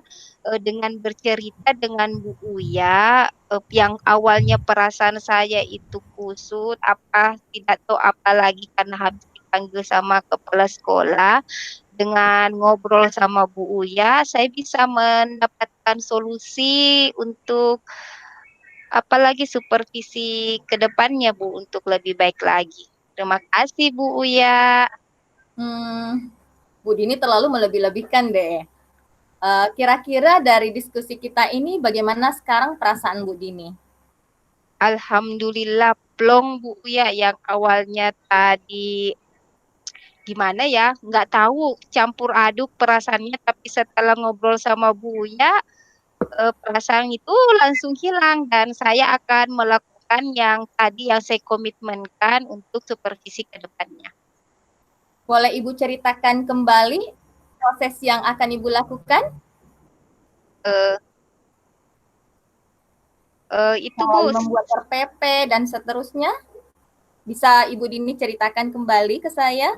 [SPEAKER 3] dengan bercerita dengan Bu Uya yang awalnya perasaan saya itu kusut, tidak tahu apa lagi karena habis dipanggil sama kepala sekolah. Dengan ngobrol sama Bu Uya, saya bisa mendapatkan solusi untuk apalagi supervisi ke depannya, Bu, untuk lebih baik lagi. Terima kasih, Bu Uya.
[SPEAKER 2] Bu Dini terlalu melebih-lebihkan deh. Kira-kira dari diskusi kita ini bagaimana sekarang perasaan Bu Dini?
[SPEAKER 3] Alhamdulillah, plong Bu Uya yang awalnya tadi gimana ya, nggak tahu campur aduk perasaannya, tapi setelah ngobrol sama Bu Uya, perasaan itu langsung hilang dan saya akan melakukan yang tadi yang saya komitmenkan untuk supervisi ke depannya.
[SPEAKER 2] Boleh Ibu ceritakan kembali proses yang akan Ibu lakukan?
[SPEAKER 3] Eh, itu Bu,
[SPEAKER 2] Membuat RPP dan seterusnya? Bisa Ibu Dini ceritakan kembali ke saya?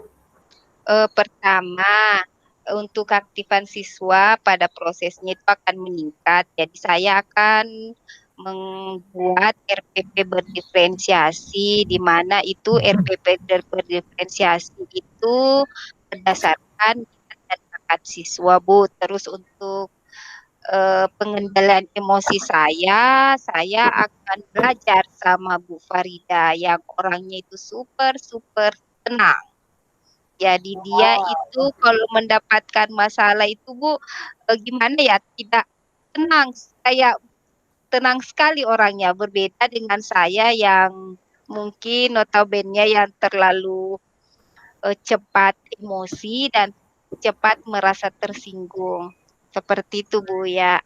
[SPEAKER 3] pertama untuk keaktifan siswa pada prosesnya itu akan meningkat. Jadi saya akan membuat RPP berdiferensiasi di mana itu RPP berdiferensiasi itu berdasarkan minat dan bakat siswa, Bu. Terus untuk pengendalian emosi saya akan belajar sama Bu Farida yang orangnya itu super super tenang. Jadi dia itu kalau mendapatkan masalah itu Bu, gimana ya, tidak tenang, kayak tenang sekali orangnya, berbeda dengan saya yang mungkin notabene yang terlalu cepat emosi dan cepat merasa tersinggung. Seperti itu Bu ya.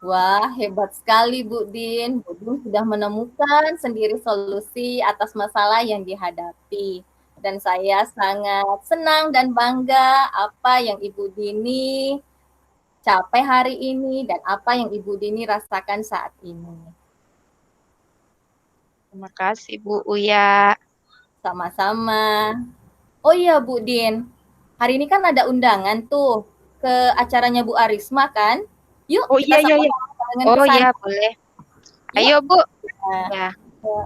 [SPEAKER 2] Wah, hebat sekali Bu Din. Bu Din sudah menemukan sendiri solusi atas masalah yang dihadapi. Dan saya sangat senang dan bangga apa yang Ibu Dini capai hari ini dan apa yang Ibu Dini rasakan saat ini.
[SPEAKER 3] Terima kasih Bu Uya.
[SPEAKER 2] Sama-sama. Oh iya Bu Din, hari ini kan ada undangan tuh ke acaranya Bu Arisma kan? Yuk
[SPEAKER 3] Oh
[SPEAKER 2] kita
[SPEAKER 3] iya iya iya.
[SPEAKER 2] sama-sama dengan
[SPEAKER 3] Oh
[SPEAKER 2] kesana.
[SPEAKER 3] iya boleh.
[SPEAKER 2] Yuk.
[SPEAKER 3] Ayo Bu.
[SPEAKER 2] Nah,
[SPEAKER 3] Ya.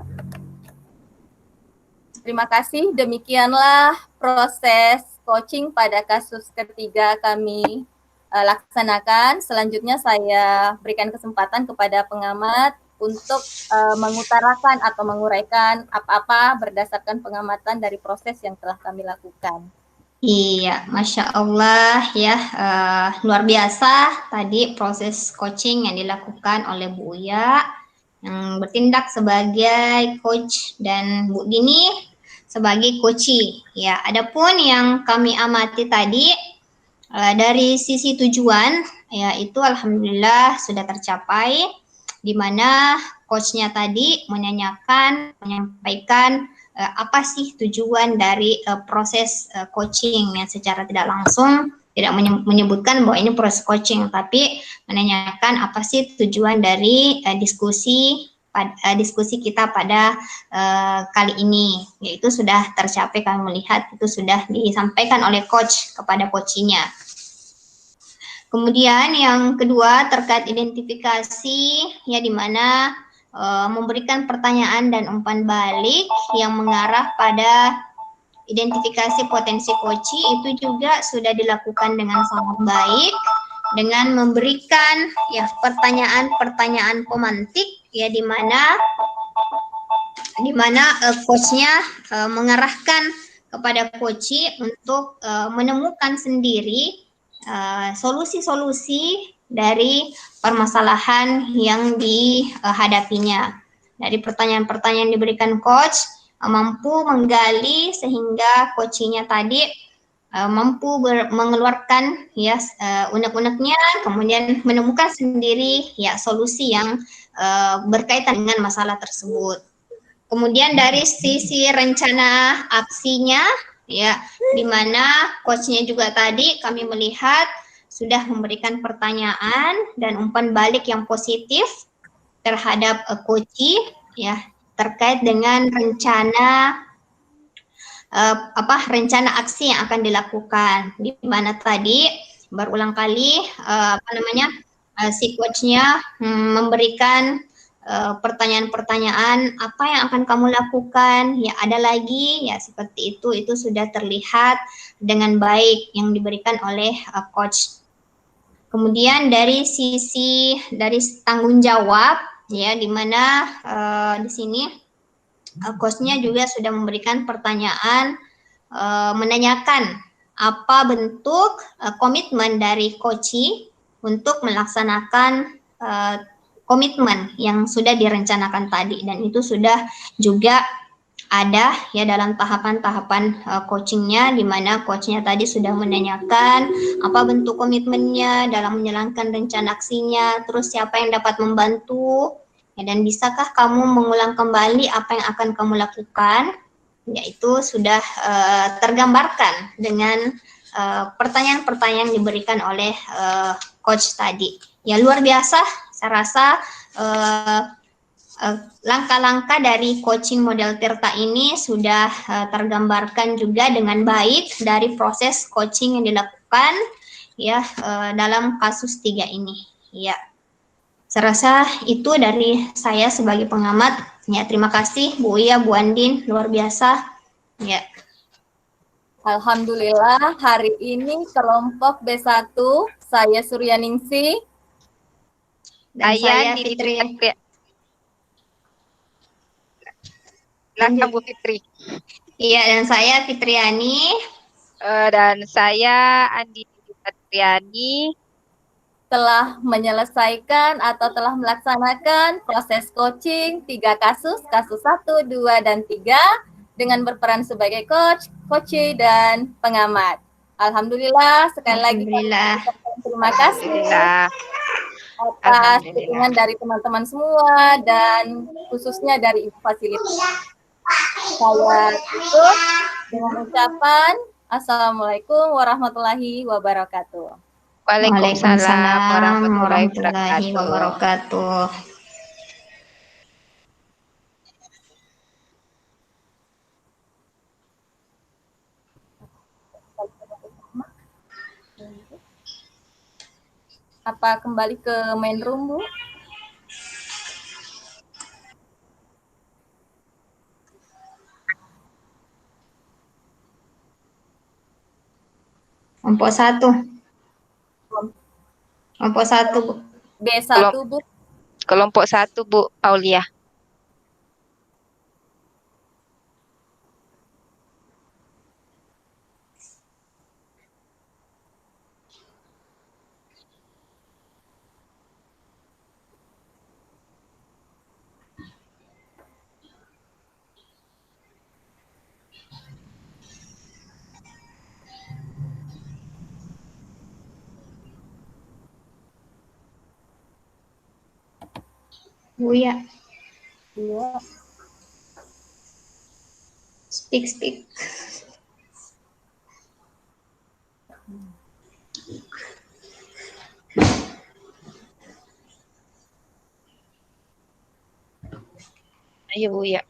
[SPEAKER 2] Terima kasih. Demikianlah proses coaching pada kasus ketiga kami laksanakan. Selanjutnya saya berikan kesempatan kepada pengamat untuk mengutarakan atau menguraikan apa-apa berdasarkan pengamatan dari proses yang telah kami lakukan.
[SPEAKER 1] Iya, Masya Allah ya, luar biasa tadi proses coaching yang dilakukan oleh Bu Uya yang bertindak sebagai coach dan Bu Dini sebagai coachee. Ya, adapun yang kami amati tadi dari sisi tujuan, ya itu alhamdulillah sudah tercapai, di mana coachnya tadi menyampaikan apa sih tujuan dari proses coaching yang secara tidak langsung tidak menyebutkan bahwa ini proses coaching, tapi menanyakan apa sih tujuan dari diskusi kita pada kali ini, yaitu sudah tercapai. Kami melihat itu sudah disampaikan oleh coach kepada coachinya. Kemudian yang kedua terkait identifikasi, ya di mana memberikan pertanyaan dan umpan balik yang mengarah pada identifikasi potensi koci itu juga sudah dilakukan dengan sangat baik dengan memberikan ya pertanyaan-pertanyaan pemantik ya di mana coachnya mengarahkan kepada koci untuk menemukan sendiri solusi-solusi dari permasalahan yang dihadapinya. Dari pertanyaan-pertanyaan yang diberikan coach mampu menggali sehingga coachnya tadi mampu mengeluarkan ya unek-uneknya, kemudian menemukan sendiri ya solusi yang berkaitan dengan masalah tersebut. Kemudian dari sisi rencana aksinya, ya, di mana coachnya juga tadi kami melihat sudah memberikan pertanyaan dan umpan balik yang positif terhadap coachee, ya, terkait dengan rencana aksi yang akan dilakukan, di mana tadi berulang kali si coachnya memberikan pertanyaan-pertanyaan apa yang akan kamu lakukan, ya ada lagi ya seperti itu sudah terlihat dengan baik yang diberikan oleh coach. Kemudian dari tanggung jawab ya di mana di sini coachnya juga sudah memberikan pertanyaan menanyakan apa bentuk komitmen dari coachee untuk melaksanakan komitmen yang sudah direncanakan tadi, dan itu sudah juga ada ya dalam tahapan-tahapan coachingnya, di mana coachnya tadi sudah menanyakan apa bentuk komitmennya dalam menjalankan rencana aksinya, terus siapa yang dapat membantu ya, dan bisakah kamu mengulang kembali apa yang akan kamu lakukan, yaitu sudah tergambarkan dengan pertanyaan-pertanyaan yang diberikan oleh coach tadi. Ya luar biasa. Saya rasa langkah-langkah dari coaching model Tirta ini sudah tergambarkan juga dengan baik dari proses coaching yang dilakukan ya dalam kasus 3 ini. Ya, saya rasa itu dari saya sebagai pengamat. Ya, terima kasih Bu Uya, Bu Andin, luar biasa. Ya.
[SPEAKER 2] Alhamdulillah hari ini kelompok B1 saya Suryaningsih
[SPEAKER 1] Dan saya Fitri.
[SPEAKER 3] Silakan Bu Fitri.
[SPEAKER 1] Iya, dan saya Fitriani.
[SPEAKER 3] Dan saya Andi Fitriani.
[SPEAKER 2] Telah menyelesaikan atau telah melaksanakan proses coaching 3 kasus 1, 2, dan 3 dengan berperan sebagai coach, coachee, dan pengamat. Alhamdulillah, sekali lagi terima kasih atas dukungan dari teman-teman semua dan khususnya dari Ibu Fasilitas. Saya tutup dengan ucapan Assalamualaikum warahmatullahi wabarakatuh.
[SPEAKER 3] Waalaikumsalam warahmatullahi
[SPEAKER 1] wabarakatuh.
[SPEAKER 2] Apa kembali ke main room, Bu?
[SPEAKER 1] Kelompok 1. Kelompok 1, Bu.
[SPEAKER 2] B1, Bu.
[SPEAKER 3] Kelompok 1, Bu Aulia.
[SPEAKER 1] Buya,
[SPEAKER 2] Iya.
[SPEAKER 1] speak.
[SPEAKER 3] Ayo, Bu ya.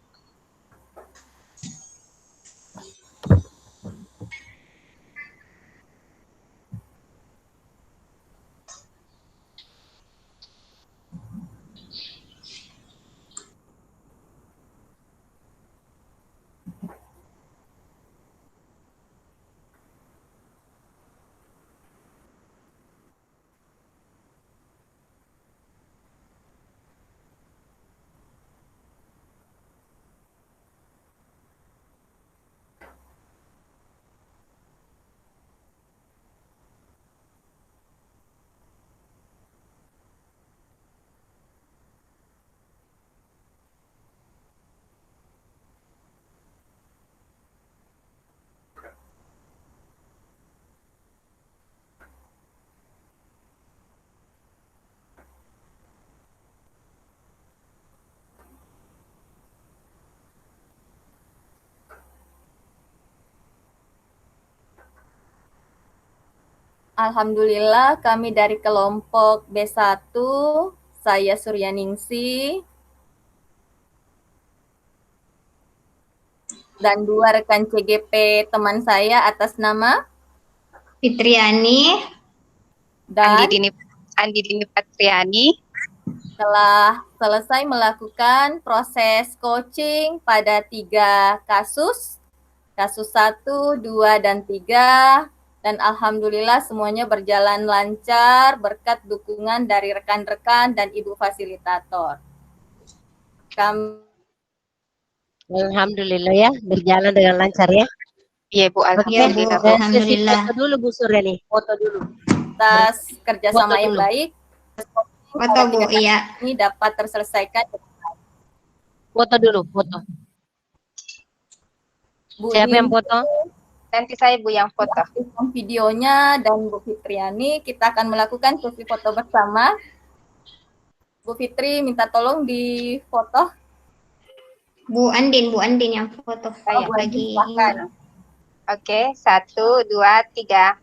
[SPEAKER 2] Alhamdulillah kami dari kelompok B1, saya Suryaningsi, dan 2 rekan CGP teman saya atas nama
[SPEAKER 1] Fitriani
[SPEAKER 2] dan
[SPEAKER 3] Andi Dini Patriani
[SPEAKER 2] telah selesai melakukan proses coaching pada 3 kasus 1, 2, dan 3, dan alhamdulillah semuanya berjalan lancar berkat dukungan dari rekan-rekan dan Ibu Fasilitator.
[SPEAKER 4] Alhamdulillah ya, berjalan dengan lancar ya.
[SPEAKER 3] Iya, Bu.
[SPEAKER 1] Ya, Bu.
[SPEAKER 3] Alhamdulillah, Bu.
[SPEAKER 4] Sesi
[SPEAKER 1] Alhamdulillah.
[SPEAKER 4] foto dulu Bu Suryani, foto dulu.
[SPEAKER 2] Atas kerjasama
[SPEAKER 4] Foto
[SPEAKER 2] yang
[SPEAKER 4] dulu.
[SPEAKER 2] baik,
[SPEAKER 1] Foto, Bu. Iya.
[SPEAKER 2] ini dapat terselesaikan.
[SPEAKER 4] Foto dulu, foto.
[SPEAKER 2] Bu
[SPEAKER 4] Siapa yang foto?
[SPEAKER 3] Nanti saya, Bu, yang foto.
[SPEAKER 2] aktifkan videonya, dan Bu Fitriani, kita akan melakukan sesi foto bersama. Bu Fitri minta tolong di foto.
[SPEAKER 1] Bu Andin yang foto.
[SPEAKER 3] Saya
[SPEAKER 2] Bu Andin,
[SPEAKER 1] lagi.
[SPEAKER 2] silakan.
[SPEAKER 3] Oke, 1, 2, 3.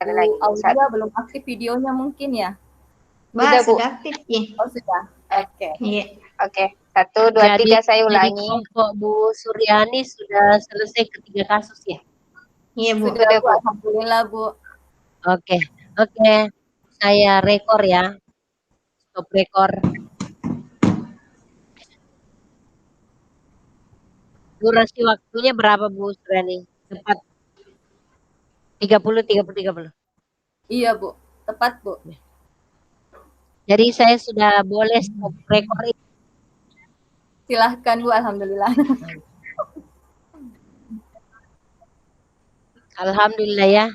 [SPEAKER 3] Ada lagi.
[SPEAKER 2] Bu Aulia belum aktif videonya mungkin ya?
[SPEAKER 3] Sudah,
[SPEAKER 1] Mbak,
[SPEAKER 3] Bu.
[SPEAKER 1] sudah aktif ya?
[SPEAKER 2] Oh sudah, oke.
[SPEAKER 1] Iya.
[SPEAKER 3] Oke, 1, 2, 3 saya
[SPEAKER 4] Jadi
[SPEAKER 3] ulangi.
[SPEAKER 4] kelompok Bu Suryani sudah selesai ketiga kasus ya?
[SPEAKER 1] Iya, Bu.
[SPEAKER 2] Sudah, Bu.
[SPEAKER 3] Bu.
[SPEAKER 2] Alhamdulillah, Bu.
[SPEAKER 4] Oke, oke. Saya rekor ya. Stop rekor. Durasi waktunya berapa Bu Suryani? Tepat 30.
[SPEAKER 2] Iya, Bu. Tepat, Bu.
[SPEAKER 4] Jadi saya sudah boleh stop rekor.
[SPEAKER 2] Silahkan, Bu. Alhamdulillah.
[SPEAKER 4] Alhamdulillah ya.